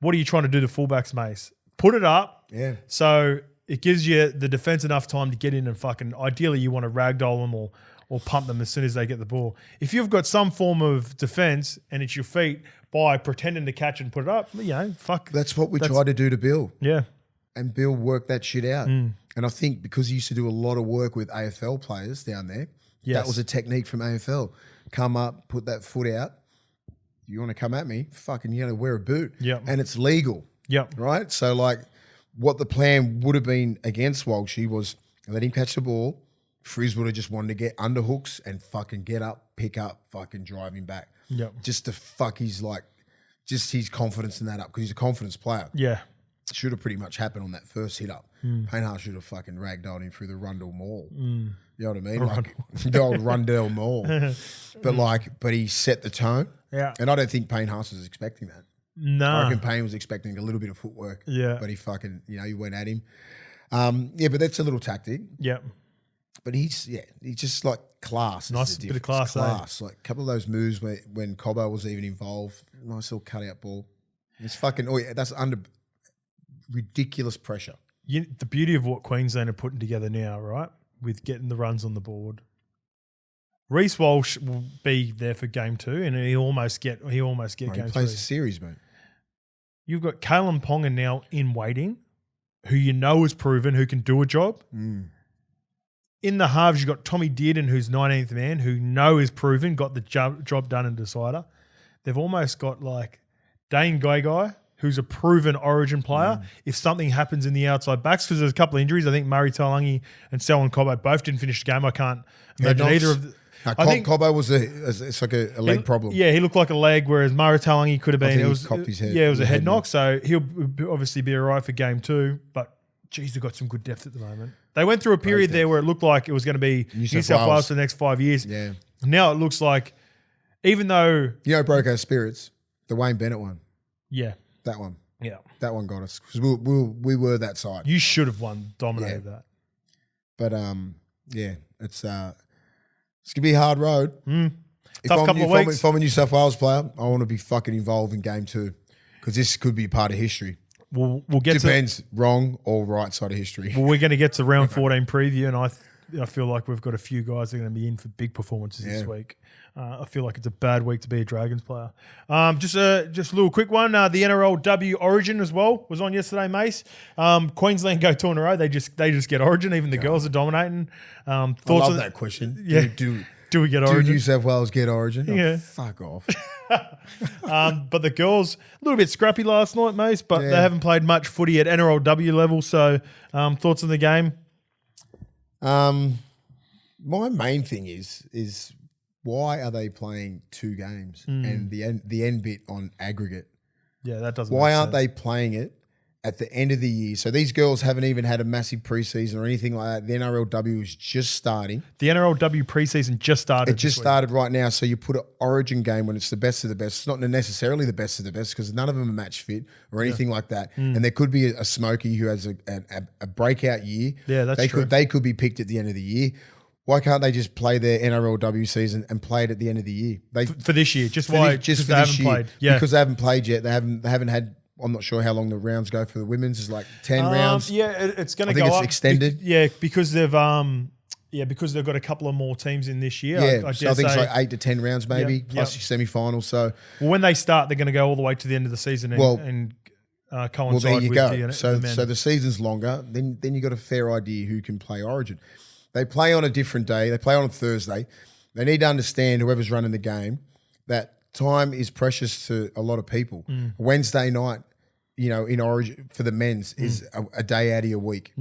[SPEAKER 1] what are you trying to do to fullbacks, Mace? Put it up.
[SPEAKER 2] Yeah.
[SPEAKER 1] So it gives you the defense enough time to get in and fucking. Ideally, you want to ragdoll them or pump them as soon as they get the ball. If you've got some form of defense and it's your feet by pretending to catch and put it up, fuck.
[SPEAKER 2] That's what we tried to do to Bill.
[SPEAKER 1] Yeah.
[SPEAKER 2] And Bill worked that shit out. And I think because he used to do a lot of work with AFL players down there, that was a technique from AFL. Come up, put that foot out. You want to come at me? Fucking, you got to wear a boot.
[SPEAKER 1] Yeah.
[SPEAKER 2] And it's legal.
[SPEAKER 1] Yeah.
[SPEAKER 2] Right? So, like, what the plan would have been against Walshy was let him catch the ball. Frizz would have just wanted to get underhooks and fucking get up, pick up, fucking drive him back.
[SPEAKER 1] Yep.
[SPEAKER 2] Just to fuck his confidence in that up because he's a confidence player.
[SPEAKER 1] Yeah.
[SPEAKER 2] Should have pretty much happened on that first hit up. Payne should have fucking ragdolled him through the Rundle Mall. You know what I mean? Like the old Rundell Mall. But he set the tone.
[SPEAKER 1] Yeah.
[SPEAKER 2] And I don't think Payne Haas was expecting that.
[SPEAKER 1] No.
[SPEAKER 2] I reckon Payne was expecting a little bit of footwork.
[SPEAKER 1] Yeah.
[SPEAKER 2] But he fucking, he went at him. But that's a little tactic.
[SPEAKER 1] Yeah.
[SPEAKER 2] But he's just like class.
[SPEAKER 1] Nice bit of class.
[SPEAKER 2] Like a couple of those moves when Cobbo was even involved. Nice little cut-out ball. It's fucking, that's under ridiculous pressure.
[SPEAKER 1] The beauty of what Queensland are putting together now, right, with getting the runs on the board. Reece Walsh will be there for game 2 and he almost get game 3.
[SPEAKER 2] He plays the series, mate.
[SPEAKER 1] You've got Kalen Ponga now in waiting, who is proven, who can do a job. In the halves, you've got Tommy Dearden, who's 19th man, who is proven, got the job done in decider. They've almost got like Dane Guy, who's a proven Origin player. If something happens in the outside backs, because there's a couple of injuries, I think Murray Taulagi and Selwyn Cobbo both didn't finish the game. I can't imagine either of them.
[SPEAKER 2] I think Cobbo was it's like a leg problem.
[SPEAKER 1] Yeah, he looked like a leg, whereas Murray Taulagi could have been.
[SPEAKER 2] He copped his head.
[SPEAKER 1] Yeah, it was a head knock, so he'll obviously be all right for game 2. But geez, they've got some good depth at the moment. They went through a period there where it looked like it was going to be New South Wales for the next 5 years.
[SPEAKER 2] Yeah.
[SPEAKER 1] Now it looks like, even though...
[SPEAKER 2] broke our spirits? The Wayne Bennett one.
[SPEAKER 1] Yeah.
[SPEAKER 2] That one.
[SPEAKER 1] Yeah.
[SPEAKER 2] That one got us. Because we were that side.
[SPEAKER 1] You should have dominated that.
[SPEAKER 2] But, it's going to be a hard road.
[SPEAKER 1] Tough couple of weeks.
[SPEAKER 2] If I'm a New South Wales player, I want to be fucking involved in game 2. Because this could be part of history.
[SPEAKER 1] we'll get
[SPEAKER 2] Depends, wrong or right side of history.
[SPEAKER 1] Well, we're going to get to round 14 preview, and I feel like we've got a few guys that are going to be in for big performances this week. I feel like it's a bad week to be a Dragons player. Just a little quick one. The NRLW Origin as well was on yesterday, Mace. Queensland go 2 in a row. They just get Origin. Even the girls are dominating.
[SPEAKER 2] I love that question.
[SPEAKER 1] Yeah. Do we get Origin?
[SPEAKER 2] Do New South Wales get Origin?
[SPEAKER 1] Yeah.
[SPEAKER 2] Oh, fuck off.
[SPEAKER 1] But the girls, a little bit scrappy last night, Mace, but they haven't played much footy at NRLW level. So thoughts on the game?
[SPEAKER 2] My main thing is why are they playing 2 games and the end bit on aggregate?
[SPEAKER 1] Yeah, that doesn't.
[SPEAKER 2] Why
[SPEAKER 1] make
[SPEAKER 2] aren't
[SPEAKER 1] sense.
[SPEAKER 2] they playing it at the end of the year? So these girls haven't even had a massive preseason or anything like that. The NRLW is just starting.
[SPEAKER 1] The NRLW preseason just started.
[SPEAKER 2] It just started right now. So you put an Origin game when it's the best of the best. It's not necessarily the best of the best because none of them are match fit or anything like that. And there could be a smoky who has a breakout year.
[SPEAKER 1] Yeah, that's true.
[SPEAKER 2] They could be picked at the end of the year. Why can't they just play their NRLW season and play it at the end of the year?
[SPEAKER 1] For this year, just
[SPEAKER 2] for
[SPEAKER 1] why?
[SPEAKER 2] Just for
[SPEAKER 1] they
[SPEAKER 2] this
[SPEAKER 1] haven't
[SPEAKER 2] year.
[SPEAKER 1] played. Yeah,
[SPEAKER 2] because they haven't played yet. They haven't had. I'm not sure how long the rounds go for the women's. It's like 10 rounds.
[SPEAKER 1] Yeah, it's going to
[SPEAKER 2] I
[SPEAKER 1] go
[SPEAKER 2] think
[SPEAKER 1] up.
[SPEAKER 2] it's extended.
[SPEAKER 1] Because they've because they've got a couple of more teams in this year.
[SPEAKER 2] Yeah, so I think it's like 8 to 10 rounds maybe plus your semi-finals. So
[SPEAKER 1] when they start, they're going to go all the way to the end of the season and coincide
[SPEAKER 2] there you
[SPEAKER 1] with
[SPEAKER 2] go.
[SPEAKER 1] the men.
[SPEAKER 2] So the season's longer. Then you got a fair idea who can play Origin. They play on a different day. They play on a Thursday. They need to understand, whoever's running the game, that time is precious to a lot of people. Wednesday night, in Origin for the men's is a day out of your week.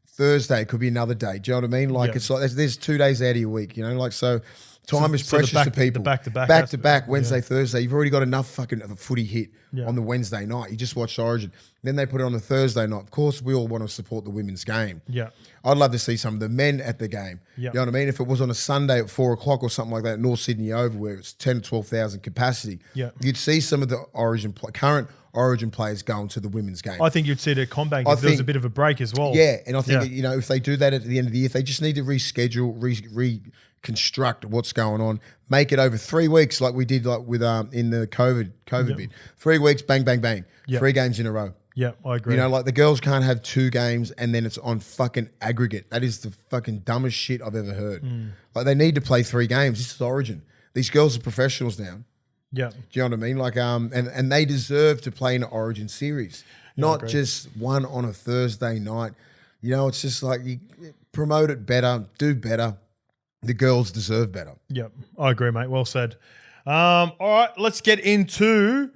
[SPEAKER 2] Thursday could be another day. Do you know what I mean? Like it's like there's 2 days out of your week. Like so. Time is precious to people.
[SPEAKER 1] Back to
[SPEAKER 2] back, Wednesday, Thursday. You've already got enough fucking of a footy hit on the Wednesday night. You just watched Origin. Then they put it on the Thursday night. Of course, we all want to support the women's game.
[SPEAKER 1] Yeah.
[SPEAKER 2] I'd love to see some of the men at the game.
[SPEAKER 1] Yeah.
[SPEAKER 2] You know what I mean? If it was on a Sunday at 4 o'clock or something like that, North Sydney Oval, where it's 10 to 12,000 capacity, you'd see some of the current Origin players going to the women's game.
[SPEAKER 1] I think you'd see it at Combank if there was a bit of a break as well.
[SPEAKER 2] Yeah, and I think if they do that at the end of the year, if they just need to reschedule, reconstruct what's going on, make it over 3 weeks like we did with in the COVID bit. 3 weeks, bang, bang, bang. 3 games in a row.
[SPEAKER 1] Yeah, I agree.
[SPEAKER 2] Like the girls can't have 2 games and then it's on fucking aggregate. That is the fucking dumbest shit I've ever heard. Like they need to play 3 games. This is Origin. These girls are professionals now.
[SPEAKER 1] Yeah.
[SPEAKER 2] Do you know what I mean? Like, and they deserve to play in an Origin series, not just one on a Thursday night. It's just like you promote it better, do better. The girls deserve better.
[SPEAKER 1] Yep, I agree, mate. Well said. All right, let's get into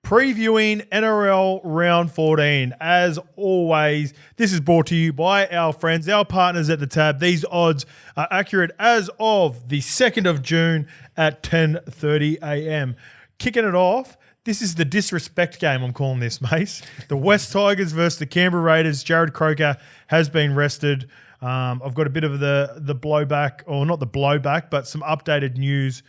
[SPEAKER 1] previewing NRL Round 14. As always, this is brought to you by our friends, our partners at the tab. These odds are accurate as of the 2nd of June at 10:30 a.m. Kicking it off, this is the disrespect game, I'm calling this, Mace. The West Tigers versus the Canberra Raiders. Jared Croker has been rested. I've got a bit of the blowback, or not the blowback, but some updated news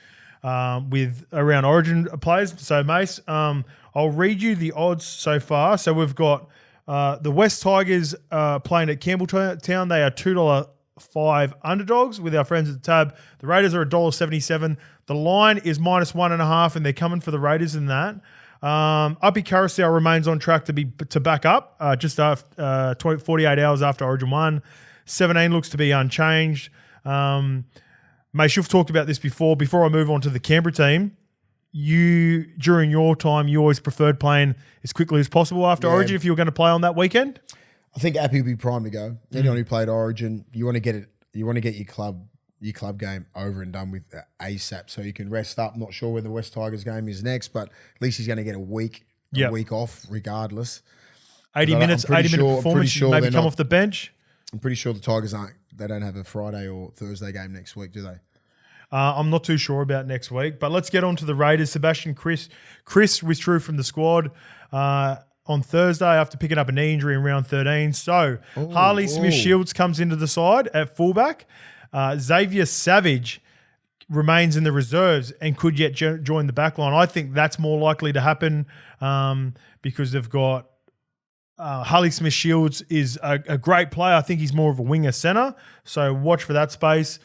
[SPEAKER 1] with around Origin players. So, Mace, I'll read you the odds so far. So we've got the West Tigers playing at Campbelltown. They are $2.05 underdogs with our friends at the tab. The Raiders are $1.77. The line is -1.5, and they're coming for the Raiders in that. Uppy Carousel remains on track to back up just after 48 hours after Origin 1. 17 looks to be unchanged. Mate, you've talked about this before. Before I move on to the Canberra team, during your time, you always preferred playing as quickly as possible after Origin if you were going to play on that weekend?
[SPEAKER 2] I think Appy would be prime to go. Anyone who played Origin, you want to get your club game over and done with ASAP so you can rest up. I'm not sure where the West Tigers game is next, but at least he's going to get a week off regardless.
[SPEAKER 1] 80 minute performance, maybe come off the bench.
[SPEAKER 2] I'm pretty sure the Tigers don't have a Friday or Thursday game next week, do they?
[SPEAKER 1] I'm not too sure about next week, but let's get on to the Raiders. Sebastian Chris withdrew from the squad on Thursday after picking up a knee injury in round 13. So Harley Smith-Shields comes into the side at fullback. Xavier Savage remains in the reserves and could yet join the backline. I think that's more likely to happen because they've got Harley Smith-Shields is a great player. I think he's more of a winger centre, so watch for that space.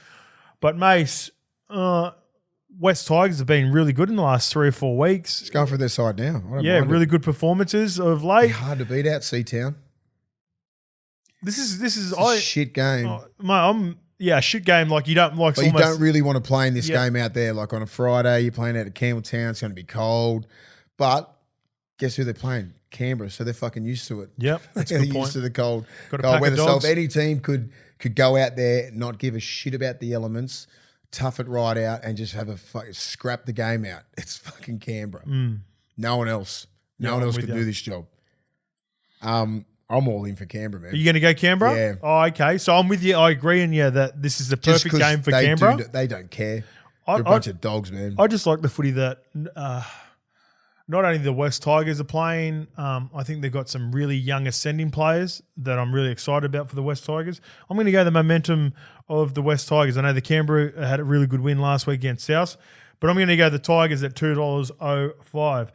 [SPEAKER 1] But Mace, what West Tigers have been really good in the last 3 or 4 weeks.
[SPEAKER 2] It's going for their side now.
[SPEAKER 1] Yeah, really good performances of late.
[SPEAKER 2] Hard to beat out Seatown.
[SPEAKER 1] This is
[SPEAKER 2] a shit game.
[SPEAKER 1] Shit game. Like you don't like.
[SPEAKER 2] But you don't really want to play in this game out there. Like on a Friday, you're playing out at Campbelltown. It's going to be cold. But guess who they're playing? Canberra. So they're fucking used to it.
[SPEAKER 1] Yep, that's a good point.
[SPEAKER 2] Used to the cold
[SPEAKER 1] weather.
[SPEAKER 2] So if any team could go out there, not give a shit about the elements, tough it right out, and just have scrap the game out. It's fucking Canberra. No one else. No one else could do this job. I'm all in for Canberra, man.
[SPEAKER 1] Are you going to go Canberra?
[SPEAKER 2] Yeah.
[SPEAKER 1] Oh, okay. So I'm with you. I agree in you that this is the perfect game for Canberra.
[SPEAKER 2] They don't care. They're a bunch of dogs, man.
[SPEAKER 1] I just like the footy that not only the West Tigers are playing, I think they've got some really young ascending players that I'm really excited about for the West Tigers. I'm going to go the momentum of the West Tigers. I know the Canberra had a really good win last week against South, but I'm going to go the Tigers at $2.05.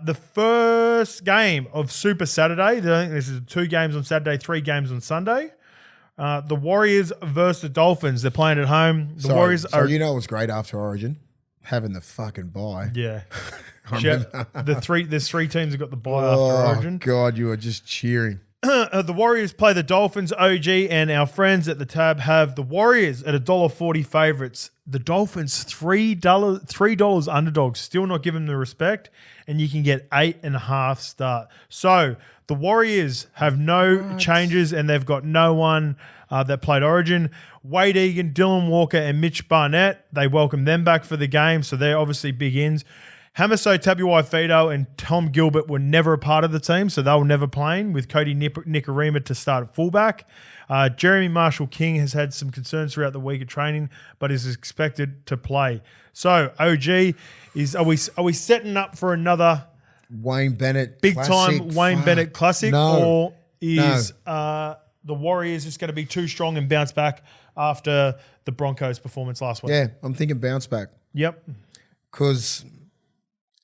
[SPEAKER 1] The first game of Super Saturday, I think this is 2 games on Saturday, 3 games on Sunday. The Warriors versus the Dolphins. They're playing at home. Warriors are.
[SPEAKER 2] You know what's great after Origin? Having the fucking bye.
[SPEAKER 1] Yeah. There's 3 teams that got the bye after Origin.
[SPEAKER 2] Oh, God, you are just cheering.
[SPEAKER 1] The Warriors play the Dolphins, OG, and our friends at the tab have the Warriors at $1.40 favourites. The Dolphins, $3 underdogs. Still not giving them the respect, and you can get 8.5 start. So the Warriors have no changes, and they've got no one that played Origin. Wade Egan, Dylan Walker, and Mitch Barnett, they welcome them back for the game, so they're obviously big ins. Hamiso Tabuai-Fido and Tom Gilbert were never a part of the team, so they were never playing, with Cody Nikorima to start at fullback. Jeremy Marshall-King has had some concerns throughout the week of training, but is expected to play. So, OG, are we setting up for another
[SPEAKER 2] Wayne Bennett
[SPEAKER 1] big-time Wayne Bennett classic,
[SPEAKER 2] no.
[SPEAKER 1] or is the Warriors just going to be too strong and bounce back after the Broncos' performance last week?
[SPEAKER 2] Yeah, I'm thinking bounce back.
[SPEAKER 1] Yep.
[SPEAKER 2] Because...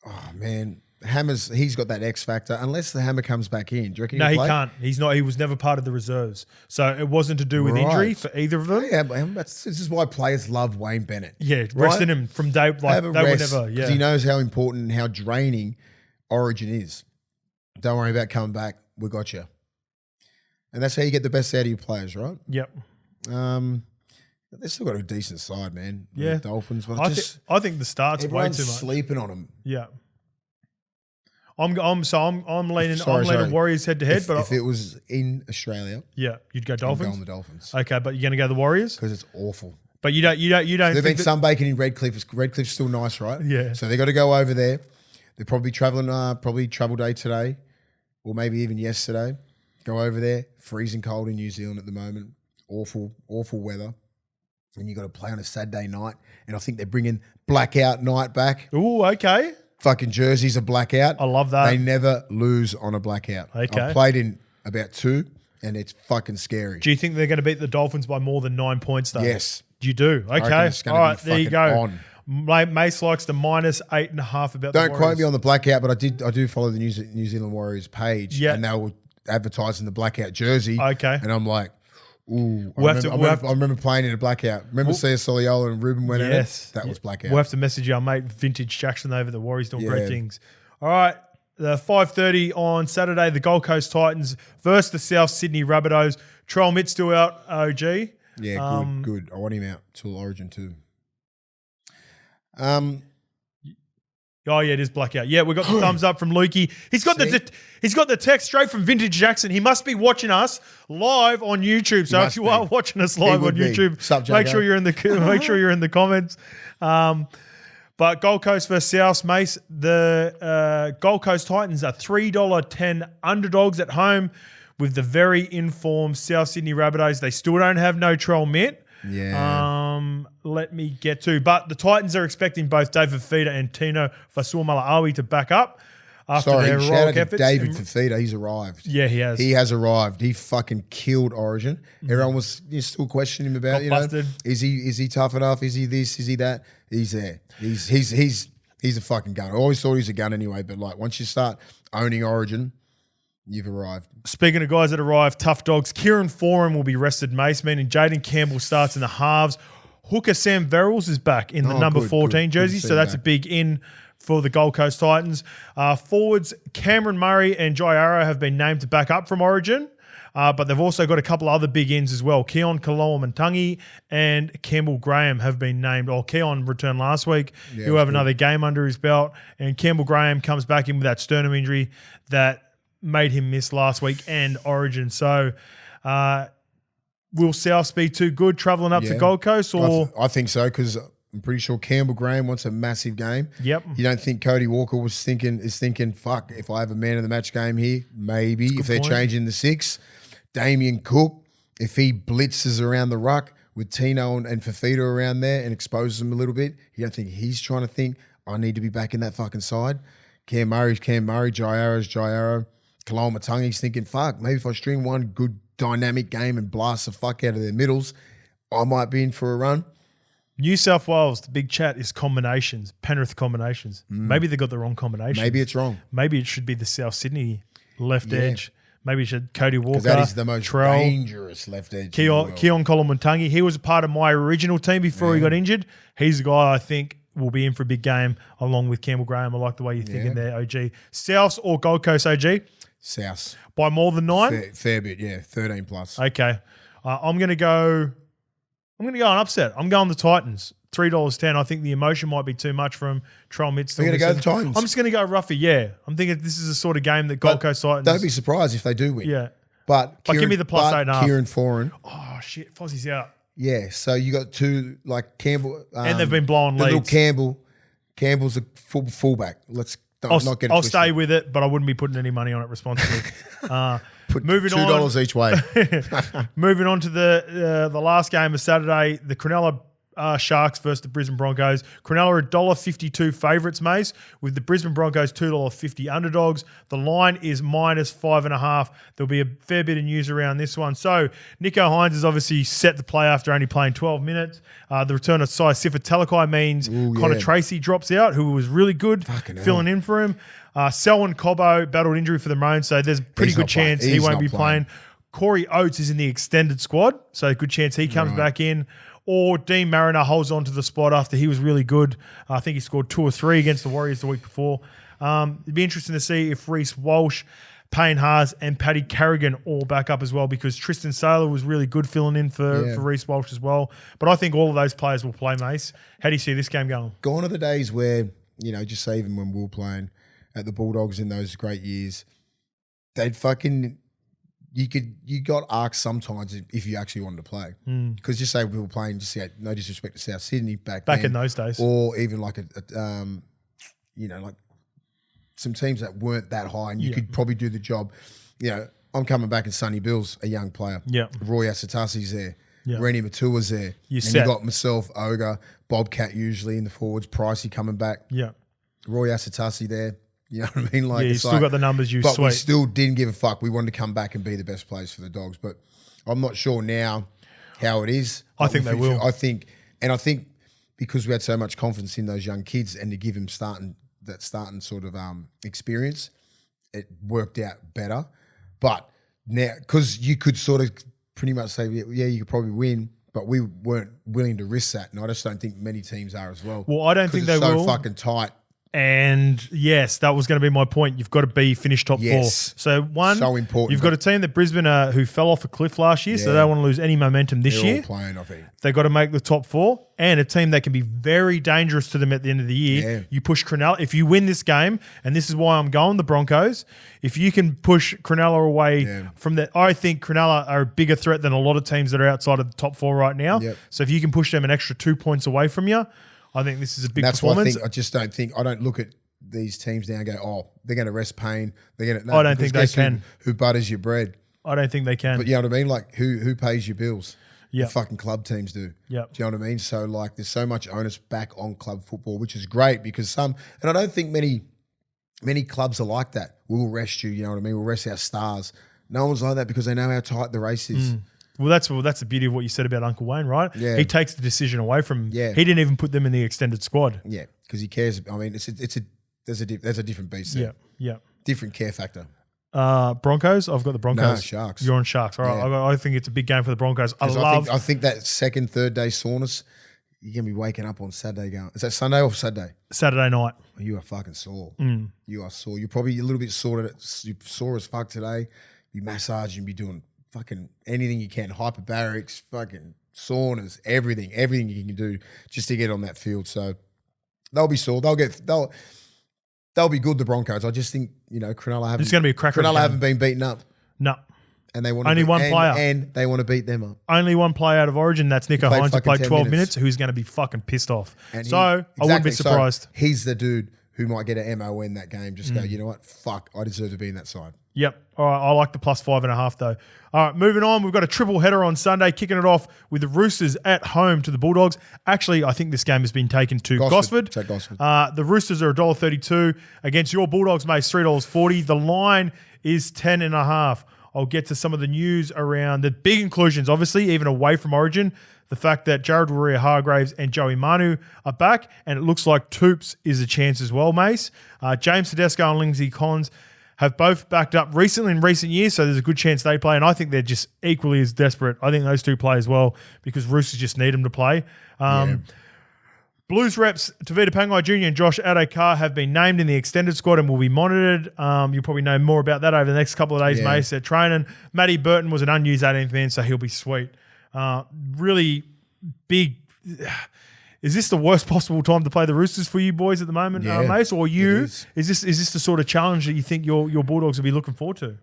[SPEAKER 2] oh, man. He's got that X factor. Unless the Hammer comes back in. Do you reckon
[SPEAKER 1] he can't. He's not. He was never part of the reserves. So it wasn't to do with injury for either of them.
[SPEAKER 2] Yeah, this is why players love Wayne Bennett.
[SPEAKER 1] Yeah, resting him from day like they were never. Yeah,
[SPEAKER 2] he knows how important and how draining Origin is. Don't worry about coming back. We got you. And that's how you get the best out of your players, right?
[SPEAKER 1] Yep.
[SPEAKER 2] They've still got a decent side, man.
[SPEAKER 1] Yeah,
[SPEAKER 2] the Dolphins. But
[SPEAKER 1] I think the start's way too much.
[SPEAKER 2] Sleeping on them.
[SPEAKER 1] Yeah. I'm leaning Warriors head to head. But
[SPEAKER 2] if it was in Australia,
[SPEAKER 1] you'd go Dolphins.
[SPEAKER 2] I'm going the Dolphins.
[SPEAKER 1] Okay, but you're going to go the Warriors
[SPEAKER 2] because it's awful.
[SPEAKER 1] But you don't.
[SPEAKER 2] There's been sunbaking in Redcliffe. Redcliffe's still nice, right?
[SPEAKER 1] Yeah.
[SPEAKER 2] So they got to go over there. They're probably traveling. Probably travel day today, or maybe even yesterday. Go over there. Freezing cold in New Zealand at the moment. Awful weather. And you got to play on a Saturday night, and I think they're bringing blackout night back.
[SPEAKER 1] Ooh, okay.
[SPEAKER 2] Fucking jerseys are blackout.
[SPEAKER 1] I love that.
[SPEAKER 2] They never lose on a blackout.
[SPEAKER 1] Okay.
[SPEAKER 2] I've played in about 2, and it's fucking scary.
[SPEAKER 1] Do you think they're going to beat the Dolphins by more than 9 points, though?
[SPEAKER 2] Yes.
[SPEAKER 1] You do? Okay. All right, there you go.
[SPEAKER 2] On.
[SPEAKER 1] Mace likes the -8.5 about
[SPEAKER 2] Don't quote me on the blackout, but I do follow the New Zealand Warriors page, and they were advertising the blackout jersey.
[SPEAKER 1] Okay.
[SPEAKER 2] And I'm like, ooh, I remember playing in a blackout. Remember Sia Soliola and Ruben went at it? That was blackout.
[SPEAKER 1] We'll have to message our mate Vintage Jackson over the Warriors doing great things. All right. The 5:30 on Saturday, the Gold Coast Titans versus the South Sydney Rabbitohs. Troll Mitt still out, OG.
[SPEAKER 2] Yeah, good. I want him out till Origin 2.
[SPEAKER 1] Oh yeah, it is blackout. Yeah, we got the thumbs up from Lukey. He's got the text straight from Vintage Jackson. He must be watching us live on YouTube. So if you are watching us live on YouTube, make sure you're in the comments. But Gold Coast versus South, Mace. The Gold Coast Titans are $3.10 underdogs at home with the very informed South Sydney Rabbitohs. They still don't have no Troll Mitt.
[SPEAKER 2] Yeah.
[SPEAKER 1] Let me get to. But the Titans are expecting both David Fifita and Tino Fasuamalawi to back up after their heroic efforts.
[SPEAKER 2] David Fifita, he's arrived.
[SPEAKER 1] Yeah, he has.
[SPEAKER 2] He has arrived. He fucking killed Origin. Everyone was still questioning him about,
[SPEAKER 1] busted.
[SPEAKER 2] Is he tough enough? Is he this? Is he that? He's there. He's a fucking gun. I always thought he was a gun anyway, but like once you start owning Origin, you've arrived.
[SPEAKER 1] Speaking of guys that arrived, tough dogs, Kieran Foran will be rested, Mace, meaning Jaden Campbell starts in the halves. Hooker Sam Verrills is back in the number 14 jersey, so that's a big in for the Gold Coast Titans. Forwards Cameron Murray and Jai Arrow have been named to back up from Origin, but they've also got a couple other big ins as well. Keon Kaloa-Matangi and Campbell Graham have been named. Keon returned last week. He'll have another game under his belt, and Campbell Graham comes back in with that sternum injury that made him miss last week and Origin. So will South be too good travelling up to Gold Coast? Or
[SPEAKER 2] I think so, because I'm pretty sure Campbell Graham wants a massive game.
[SPEAKER 1] Yep.
[SPEAKER 2] You don't think Cody Walker is thinking, fuck, if I have a man of the match game here, maybe if they're changing the 6. Damien Cook, if he blitzes around the ruck with Tino and Fafita around there and exposes them a little bit, you don't think he's trying to think, I need to be back in that fucking side? Cam Murray's Cam Murray, Jai Arrow's Jai Arrow. Kaloa-Matangi's thinking, fuck, maybe if I string one good dynamic game and blast the fuck out of their middles, I might be in for a run.
[SPEAKER 1] New South Wales, the big chat is combinations, Penrith combinations. Maybe they got the wrong combination.
[SPEAKER 2] Maybe it's wrong.
[SPEAKER 1] Maybe it should be the South Sydney left edge. Maybe it should Cody Walker.
[SPEAKER 2] Because that is the most
[SPEAKER 1] Latrell,
[SPEAKER 2] dangerous left edge.
[SPEAKER 1] Keon Kaloa-Matangi. He was a part of my original team before he got injured. He's the guy I think will be in for a big game along with Campbell Graham. I like the way you're thinking there, OG. Souths or Gold Coast, OG?
[SPEAKER 2] South.
[SPEAKER 1] By more than 9?
[SPEAKER 2] Fair bit, 13 plus.
[SPEAKER 1] Okay. I'm going to go an upset. I'm going the Titans. $3.10. I think the emotion might be too much from Trell Mitchell.
[SPEAKER 2] You're going to go the Titans?
[SPEAKER 1] I'm just going to go rougher, I'm thinking this is the sort of game that Gold Coast Titans...
[SPEAKER 2] Don't be surprised if they do win.
[SPEAKER 1] Yeah.
[SPEAKER 2] But
[SPEAKER 1] give me the plus 8.5.
[SPEAKER 2] Kieran Foran.
[SPEAKER 1] Oh, shit. Fozzie's out.
[SPEAKER 2] Yeah, so you got two, like Campbell...
[SPEAKER 1] and they've been blowing
[SPEAKER 2] the
[SPEAKER 1] leads.
[SPEAKER 2] Little Campbell's a fullback.
[SPEAKER 1] I'll
[SPEAKER 2] not get it
[SPEAKER 1] I'll
[SPEAKER 2] twisted.
[SPEAKER 1] stay with it, but I wouldn't be putting any money on it responsibly.
[SPEAKER 2] Put
[SPEAKER 1] moving
[SPEAKER 2] $2
[SPEAKER 1] on,
[SPEAKER 2] each way.
[SPEAKER 1] Moving on to the last game of Saturday, the Cronulla Sharks versus the Brisbane Broncos. Cronulla are $1.52 favourites, Mace, with the Brisbane Broncos $2.50 underdogs. The line is -5.5. There'll be a fair bit of news around this one. So Nico Hines is obviously set to play after only playing 12 minutes. The return of Sai Sifa Talakai means Connor Tracy drops out, who was really good filling in for him. Selwyn Cobbo battled injury for the Maroons, so there's a pretty good chance he won't be playing. Corey Oates is in the extended squad, so good chance he comes back in. Or Dean Mariner holds on to the spot after he was really good. I think he scored 2 or 3 against the Warriors the week before. It'd be interesting to see if Reece Walsh, Payne Haas and Paddy Carrigan all back up as well, because Tristan Saylor was really good filling in for Reece Walsh as well. But I think all of those players will play, Mace. How do you see this game going?
[SPEAKER 2] Gone are the days where, just say even when we were playing at the Bulldogs in those great years, they'd fucking... You got asked sometimes if you actually wanted to play, because just say we were playing, just no disrespect to South Sydney back then,
[SPEAKER 1] in those days,
[SPEAKER 2] or even like like some teams that weren't that high, and you could probably do the job. I'm coming back in Sonny Bill's a young player. Roy Asatasi's there. Rennie Matua's there. You got myself, Ogre, Bobcat usually in the forwards, Pricey coming back. Roy Asatasi there. You know what I mean? Like,
[SPEAKER 1] you still got the numbers
[SPEAKER 2] but we still didn't give a fuck. We wanted to come back and be the best players for the Dogs. But I'm not sure now how it is.
[SPEAKER 1] I think they will.
[SPEAKER 2] I think because we had so much confidence in those young kids and to give them starting sort of experience, it worked out better. But now, because you could sort of pretty much say, you could probably win, but we weren't willing to risk that. And I just don't think many teams are as well.
[SPEAKER 1] Well, I don't think they will.
[SPEAKER 2] So fucking tight.
[SPEAKER 1] And yes, that was going to be my point. You've got to be finished top 4. So
[SPEAKER 2] so important.
[SPEAKER 1] You've got a team that Brisbane who fell off a cliff last year, so they don't want to lose any momentum this year.
[SPEAKER 2] All playing, I think.
[SPEAKER 1] They've got to make the top 4, and a team that can be very dangerous to them at the end of the year. You push Cronulla. If you win this game, and this is why I'm going the Broncos, if you can push Cronulla away from that, I think Cronulla are a bigger threat than a lot of teams that are outside of the top 4 right now. So if you can push them an extra 2 points away from you, I think this is a big performance.
[SPEAKER 2] I don't look at these teams now and go, they're going to rest Payne. They're going to.
[SPEAKER 1] I don't think they can.
[SPEAKER 2] Who butters your bread?
[SPEAKER 1] I don't think they can.
[SPEAKER 2] But you know what I mean? Like who pays your bills?
[SPEAKER 1] Yeah,
[SPEAKER 2] the fucking club teams do.
[SPEAKER 1] Yeah,
[SPEAKER 2] do you know what I mean? So like, there's so much onus back on club football, which is great because and I don't think many clubs are like that. We'll rest you. You know what I mean? We'll rest our stars. No one's like that because they know how tight the race is.
[SPEAKER 1] Well, that's the beauty of what you said about Uncle Wayne, right?
[SPEAKER 2] Yeah.
[SPEAKER 1] He takes the decision away from him.
[SPEAKER 2] Yeah.
[SPEAKER 1] He didn't even put them in the extended squad.
[SPEAKER 2] Yeah, because he cares. I mean, there's a different beast there.
[SPEAKER 1] Yeah.
[SPEAKER 2] Different care factor.
[SPEAKER 1] Broncos. I've got the Broncos.
[SPEAKER 2] No, Sharks.
[SPEAKER 1] You're on Sharks. All right. I think it's a big game for the Broncos. I
[SPEAKER 2] think that second, third day soreness you're going to be waking up on Saturday going, is that Sunday or Saturday?
[SPEAKER 1] Saturday night.
[SPEAKER 2] You are fucking sore. You are sore. You're probably a little bit sore. You're sore as fuck today. You massage and be doing fucking anything you can. Hyperbarics, fucking saunas, everything you can do just to get on that field. So they'll be sore. They'll be good, the Broncos. I just think, Cronulla haven't.
[SPEAKER 1] It's going to be a cracker.
[SPEAKER 2] Cronulla haven't been beaten up.
[SPEAKER 1] No.
[SPEAKER 2] And they want
[SPEAKER 1] only one player.
[SPEAKER 2] And they want to beat them up.
[SPEAKER 1] Only one player out of Origin. That's Nico Hines, who played 12 minutes, who's going to be fucking pissed off. I wouldn't be surprised.
[SPEAKER 2] So he's the dude who might get an MO in that game. Just go, you know what? Fuck, I deserve to be in that side.
[SPEAKER 1] Yep. All right. I like the +5.5 though. All right. Moving on. We've got a triple header on Sunday, kicking it off with the Roosters at home to the Bulldogs. Actually, I think this game has been taken to Gosford.
[SPEAKER 2] Take Gosford.
[SPEAKER 1] The Roosters are $1.32 against your Bulldogs, mate, $3.40. The line is 10.5. I'll get to some of the news around the big inclusions, obviously, even away from Origin. The fact that Jared Warrior-Hargraves and Joey Manu are back, and it looks like Toops is a chance as well, Mace. James Tedesco and Lindsay Collins have both backed up recently in recent years, so there's a good chance they play, and I think they're just equally as desperate. I think those two play as well because Roosters just need them to play. Blues reps Tavita Pangai Jr. and Josh Adokar have been named in the extended squad and will be monitored. You'll probably know more about that over the next couple of days, Mace. They're training. Matty Burton was an unused 18th man, so he'll be sweet. Really big. Is this the worst possible time to play the Roosters for you boys at the moment, Mace? Or you? Is this the sort of challenge that you think your Bulldogs will be looking forward to?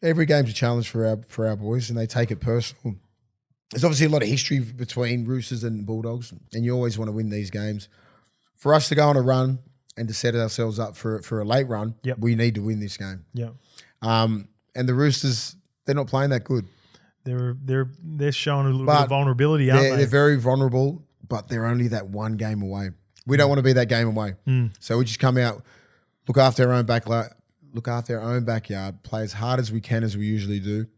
[SPEAKER 2] Every game's a challenge for our boys, and they take it personal. There's obviously a lot of history between Roosters and Bulldogs, and you always want to win these games. For us to go on a run and to set ourselves up for a late run, we need to win this game. And the Roosters, they're not playing that good.
[SPEAKER 1] They're showing a little bit of vulnerability, aren't they?
[SPEAKER 2] They're very vulnerable, but they're only that one game away. We don't want to be that game away. So we just come out, look after our own backyard, play as hard as we can as we usually do,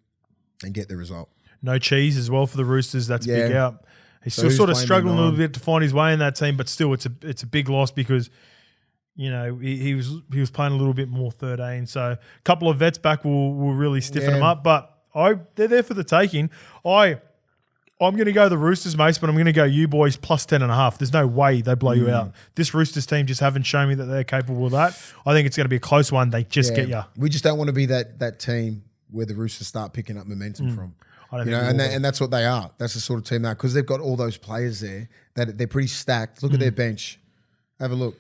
[SPEAKER 2] and get the result. No
[SPEAKER 1] cheese as well for the Roosters. That's big out. He's still sort of struggling a little bit to find his way in that team, but still it's a big loss because he was playing a little bit more 13. So a couple of vets back will really stiffen him up, but they're there for the taking. I'm going to go the Roosters, Mace, but I'm going to go you boys +10.5. There's no way they blow you out. This Roosters team just haven't shown me that they're capable of that. I think it's going to be a close one. They just get you.
[SPEAKER 2] We just don't want to be that team where the Roosters start picking up momentum from. And that's what they are. That's the sort of team they are because they've got all those players there that they're pretty stacked. Look at their bench. Have a look.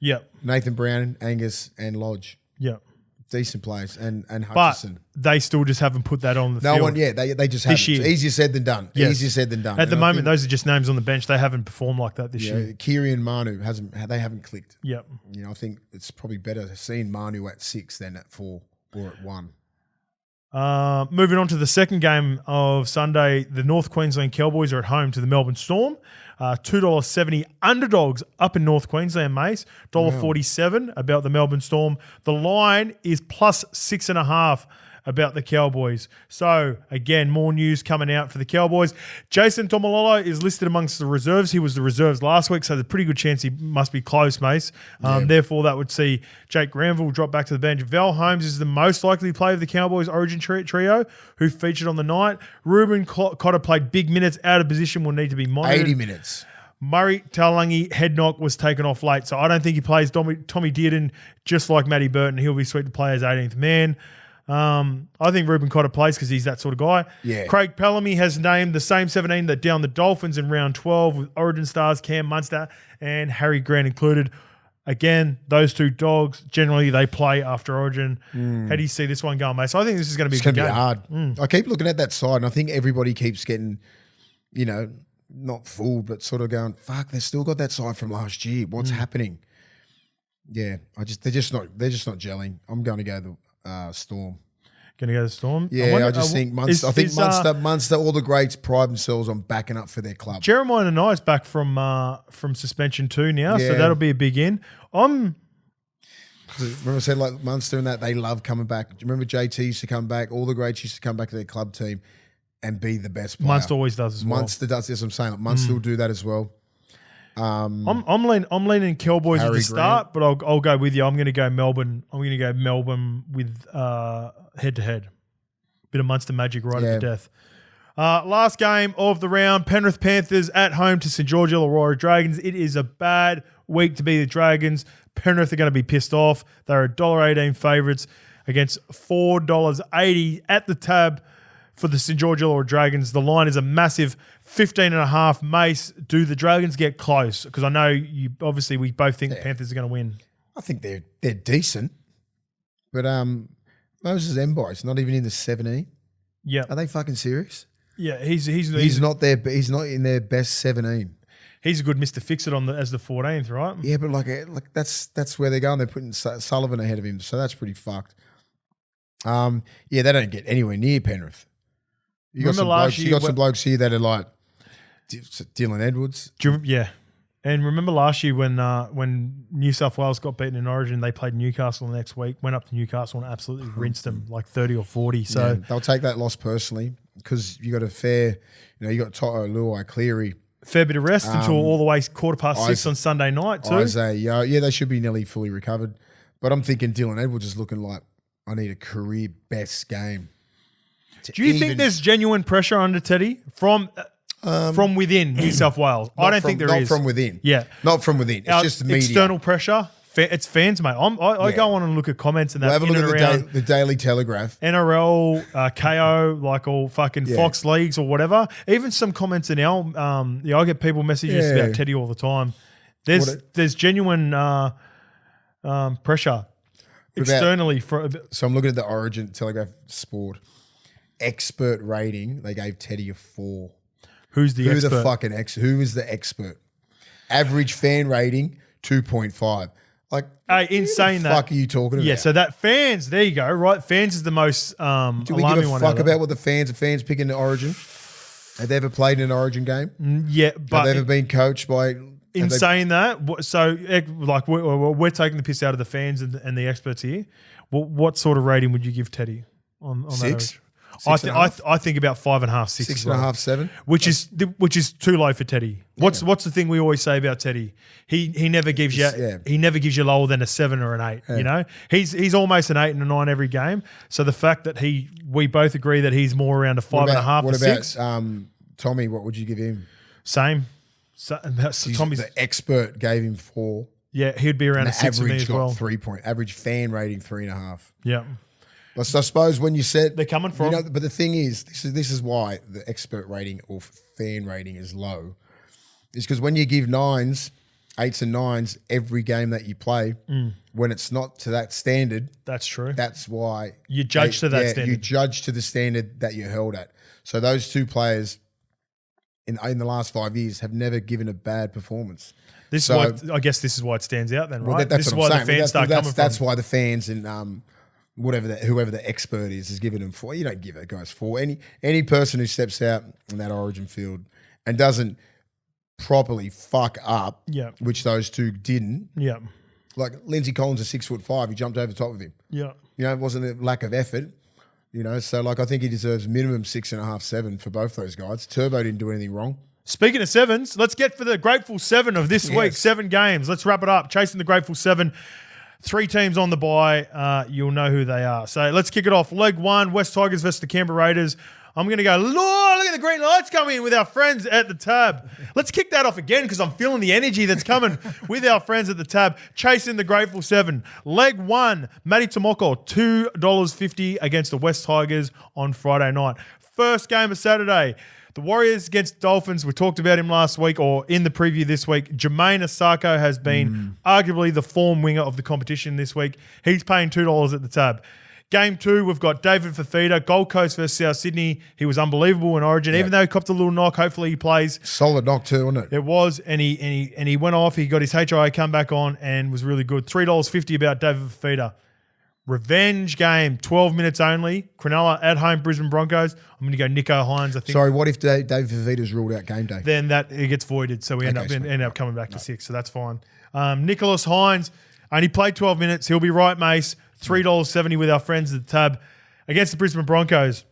[SPEAKER 1] Yep.
[SPEAKER 2] Nathan Brown, Angus, and Lodge.
[SPEAKER 1] Yep.
[SPEAKER 2] Decent players. And Hutchison.
[SPEAKER 1] But they still just haven't put that on the field.
[SPEAKER 2] They just haven't. It's easier said than done.
[SPEAKER 1] Yes.
[SPEAKER 2] Easier said than done.
[SPEAKER 1] At the moment, those are just names on the bench. They haven't performed like that this year.
[SPEAKER 2] Kiri and Manu haven't clicked.
[SPEAKER 1] Yep.
[SPEAKER 2] I think it's probably better seeing Manu at 6 than at 4 or at 1.
[SPEAKER 1] Moving on to the second game of Sunday, the North Queensland Cowboys are at home to the Melbourne Storm. $2.70 underdogs up in North Queensland, Mace. $1.47 about the Melbourne Storm. The line is +6.5 about the Cowboys. So, again, more news coming out for the Cowboys. Jason Tomalolo is listed amongst the reserves. He was the reserves last week, so there's a pretty good chance he must be close, Mace. Therefore, that would see Jake Granville drop back to the bench. Val Holmes is the most likely player of the Cowboys Origin trio, who featured on the night. Ruben Cotter played big minutes, out of position, will need to be monitored.
[SPEAKER 2] 80 minutes.
[SPEAKER 1] Murray Taulagi head knock was taken off late, so I don't think he plays Tommy Dearden just like Matty Burton. He'll be sweet to play as 18th man. I think Ruben Cotter plays because he's that sort of guy.
[SPEAKER 2] Yeah.
[SPEAKER 1] Craig Bellamy has named the same 17 that downed the Dolphins in round 12 with Origin stars Cam Munster and Harry Grant included. Again, those two dogs, generally they play after Origin. How do you see this one going, mate? So I think this is going to be a good game.
[SPEAKER 2] It's going to be hard. I keep looking at that side and I think everybody keeps getting, not fooled, but sort of going, fuck, they've still got that side from last year. What's happening? Yeah, they're just not gelling. I'm going to go the Storm.
[SPEAKER 1] Going to go to Storm?
[SPEAKER 2] Yeah, I just think Munster. Munster, all the greats pride themselves on backing up for their club.
[SPEAKER 1] Jeremiah Nanai's back from suspension too now, so that'll be a big in. Remember I said like
[SPEAKER 2] Munster and that, they love coming back. Do you remember JT used to come back? All the greats used to come back to their club team and be the best player.
[SPEAKER 1] Munster always does as well.
[SPEAKER 2] Munster does, that's what I'm saying. Like, Munster will do that as well.
[SPEAKER 1] I'm leaning Cowboys at the start, but I'll go with you. I'm going to go Melbourne. I'm going to go Melbourne with head to head. Bit of Munster magic right at the death. Last game of the round, Penrith Panthers at home to St George Illawarra Dragons. It is a bad week to be the Dragons. Penrith are going to be pissed off. They're $1.18 favourites against $4.80 at the tab for the St George Illawarra Dragons. The line is a massive 15.5. Mace, do the Dragons get close? Because I know we both think the Panthers are going to win. I
[SPEAKER 2] think they're decent. But Moses Mboy's not even in the 17.
[SPEAKER 1] Yeah.
[SPEAKER 2] Are they fucking serious?
[SPEAKER 1] Yeah, he's
[SPEAKER 2] not in their best 17.
[SPEAKER 1] He's a good Mr. Fix-It as the 14th, right?
[SPEAKER 2] Yeah, but like that's where they're going. They're putting Sullivan ahead of him, so that's pretty fucked. Yeah, they don't get anywhere near Penrith. You got some blokes here that are like Dylan Edwards.
[SPEAKER 1] Yeah. And remember last year when New South Wales got beaten in Origin, they played Newcastle the next week, went up to Newcastle and absolutely rinsed them like 30 or 40. So
[SPEAKER 2] they'll take that loss personally because you got a fair, you got Toto Luai, Cleary.
[SPEAKER 1] Fair bit of rest until all the way 6:15 on Sunday night too.
[SPEAKER 2] Isaiah, yeah, they should be nearly fully recovered. But I'm thinking Dylan Edwards is looking like I need a career best game.
[SPEAKER 1] Do you think there's genuine pressure under Teddy from within New South Wales? I don't think there is.
[SPEAKER 2] Not from within.
[SPEAKER 1] Yeah.
[SPEAKER 2] Not from within. It's just the media.
[SPEAKER 1] External pressure. It's fans, mate. I go on and look at comments and that.
[SPEAKER 2] Have a look at the Daily Telegraph.
[SPEAKER 1] NRL, KO, like all fucking Fox Leagues or whatever. Even some comments in our, I get people messages about Teddy all the time. There's genuine pressure externally.
[SPEAKER 2] So I'm looking at the Origin Telegraph Sport. Expert rating, they gave Teddy a 4.
[SPEAKER 1] Who's the expert?
[SPEAKER 2] Who is the expert? Average fan rating, 2.5. Like,
[SPEAKER 1] in saying that,
[SPEAKER 2] what the fuck are you talking about?
[SPEAKER 1] Yeah, so that fans, there you go, right? Fans is the most alarming one.
[SPEAKER 2] Do we give a fuck about what the fans picking the Origin? Have they ever played in an Origin game?
[SPEAKER 1] Yeah, but
[SPEAKER 2] have they ever been coached by?
[SPEAKER 1] Saying that, so like we're taking the piss out of the fans and the experts here. What sort of rating would you give Teddy on
[SPEAKER 2] 6?
[SPEAKER 1] That? I think about 5.5, 6.
[SPEAKER 2] 6.5, 7.
[SPEAKER 1] Which is too low for Teddy. What's the thing we always say about Teddy? He never gives you lower than a 7 or an 8. Yeah. You know, he's almost an 8 and a 9 every game. So the fact that we both agree that he's more around a 5.5 to 6.
[SPEAKER 2] Tommy, what would you give him?
[SPEAKER 1] Same.
[SPEAKER 2] Tommy's the expert gave him 4.
[SPEAKER 1] Yeah, he'd be around a 6 for me as well.
[SPEAKER 2] 3 point average fan rating 3.5.
[SPEAKER 1] Yeah.
[SPEAKER 2] So I suppose when you said
[SPEAKER 1] they're coming from,
[SPEAKER 2] but the thing is, this is why the expert rating or fan rating is low, is because when you give 9s, 8s and 9s every game that you play, when it's not to that standard,
[SPEAKER 1] that's true.
[SPEAKER 2] That's why
[SPEAKER 1] you judge to that standard.
[SPEAKER 2] You judge to the standard that you're held at. So those two players in the last 5 years have never given a bad performance.
[SPEAKER 1] I guess this is why it stands out then, right?
[SPEAKER 2] Well,
[SPEAKER 1] this is why the fans start coming from.
[SPEAKER 2] That's why the fans and whoever the expert is given them 4. You don't give those guys 4. Any person who steps out in that Origin field and doesn't properly fuck up, which those two didn't.
[SPEAKER 1] Yeah.
[SPEAKER 2] Like Lindsay Collins is 6'5", he jumped over top of him.
[SPEAKER 1] Yeah.
[SPEAKER 2] It wasn't a lack of effort. So like I think he deserves minimum 6.5, 7 for both those guys. Turbo didn't do anything wrong.
[SPEAKER 1] Speaking of 7s, let's get for the Grateful 7 of this week. 7 games. Let's wrap it up. Chasing the Grateful 7. 3 teams on the bye. You'll know who they are. So let's kick it off. Leg 1, West Tigers versus the Canberra Raiders. I'm going to go, look at the green lights coming in with our friends at the tab. Let's kick that off again because I'm feeling the energy that's coming with our friends at the tab. Chasing the Grateful 7. Leg 1, Matty Tomoko, $2.50 against the West Tigers on Friday night. First game of Saturday. The Warriors against Dolphins, we talked about him last week or in the preview this week. Jermaine Asako has been arguably the form winger of the competition this week. He's paying $2 at the tab. Game 2, we've got David Fafita, Gold Coast versus South Sydney. He was unbelievable in Origin, even though he copped a little knock. Hopefully he plays.
[SPEAKER 2] Solid knock too, wasn't it?
[SPEAKER 1] It was, and he went off. He got his HIA come back on and was really good. $3.50 about David Fafita. Revenge game, 12 minutes only. Cronulla at home, Brisbane Broncos. I'm going to go Nico Hines, I think.
[SPEAKER 2] Sorry, what if David Fafita's ruled out game day?
[SPEAKER 1] Then it gets voided, so we end up coming back to 6, so that's fine. Nicholas Hines, only played 12 minutes. He'll be right, Mace. $3.70 with our friends at the tab against the Brisbane Broncos.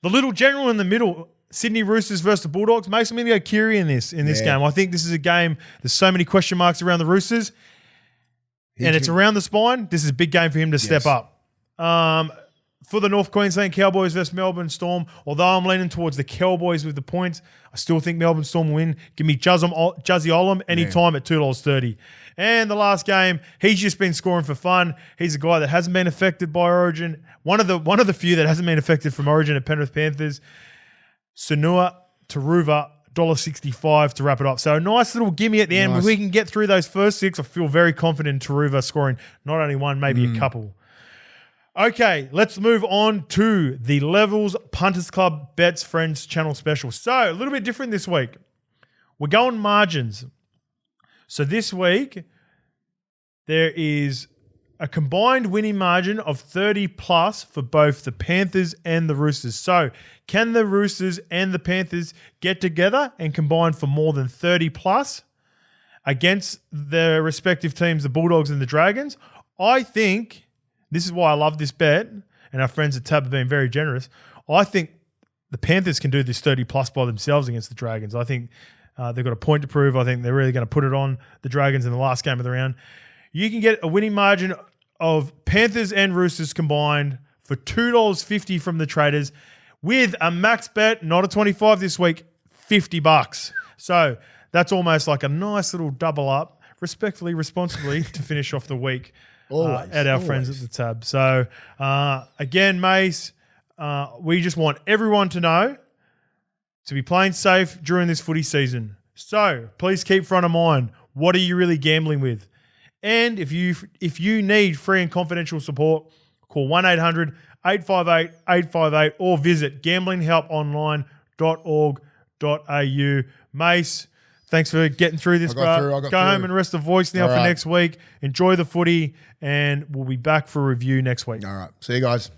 [SPEAKER 1] The little general in the middle, Sydney Roosters versus the Bulldogs. Mace, I'm going to go Kiri in this game. I think this is a game, there's so many question marks around the Roosters. And it's around the spine. This is a big game for him to step up. for the North Queensland Cowboys versus Melbourne Storm. Although I'm leaning towards the Cowboys with the points, I still think Melbourne Storm will win. Give me Juzzy Olam anytime at $2.30. And the last game, he's just been scoring for fun. He's a guy that hasn't been affected by Origin. One of the few that hasn't been affected from Origin at Penrith Panthers. Sanua Taruva, $1.65 to wrap it up. So a nice little gimme at the end. If we can get through those first 6, I feel very confident in Taruva scoring not only one, maybe a couple. Okay, let's move on to the Levels Punters Club Bets Friends channel special. So a little bit different this week. We're going margins. So this week, there is a combined winning margin of 30 plus for both the Panthers and the Roosters. So can the Roosters and the Panthers get together and combine for more than 30 plus against their respective teams, the Bulldogs and the Dragons? I think, this is why I love this bet, and our friends at Tab have been very generous. I think the Panthers can do this 30 plus by themselves against the Dragons. I think they've got a point to prove. I think they're really going to put it on the Dragons in the last game of the round. You can get a winning margin of Panthers and Roosters combined for $2.50 from the traders with a max bet, not a 25 this week, $50. So that's almost like a nice little double up, respectfully, responsibly, to finish off the week at our friends at the Tab. So again, Mace, we just want everyone to know to be playing safe during this footy season. So please keep front of mind, what are you really gambling with? And if you need free and confidential support, call 1-800-858-858 or visit gamblinghelponline.org.au. Mace, thanks for getting through this, bro. Go home and rest the voice now for next week. Enjoy the footy, and we'll be back for a review next week.
[SPEAKER 2] All right. See you guys.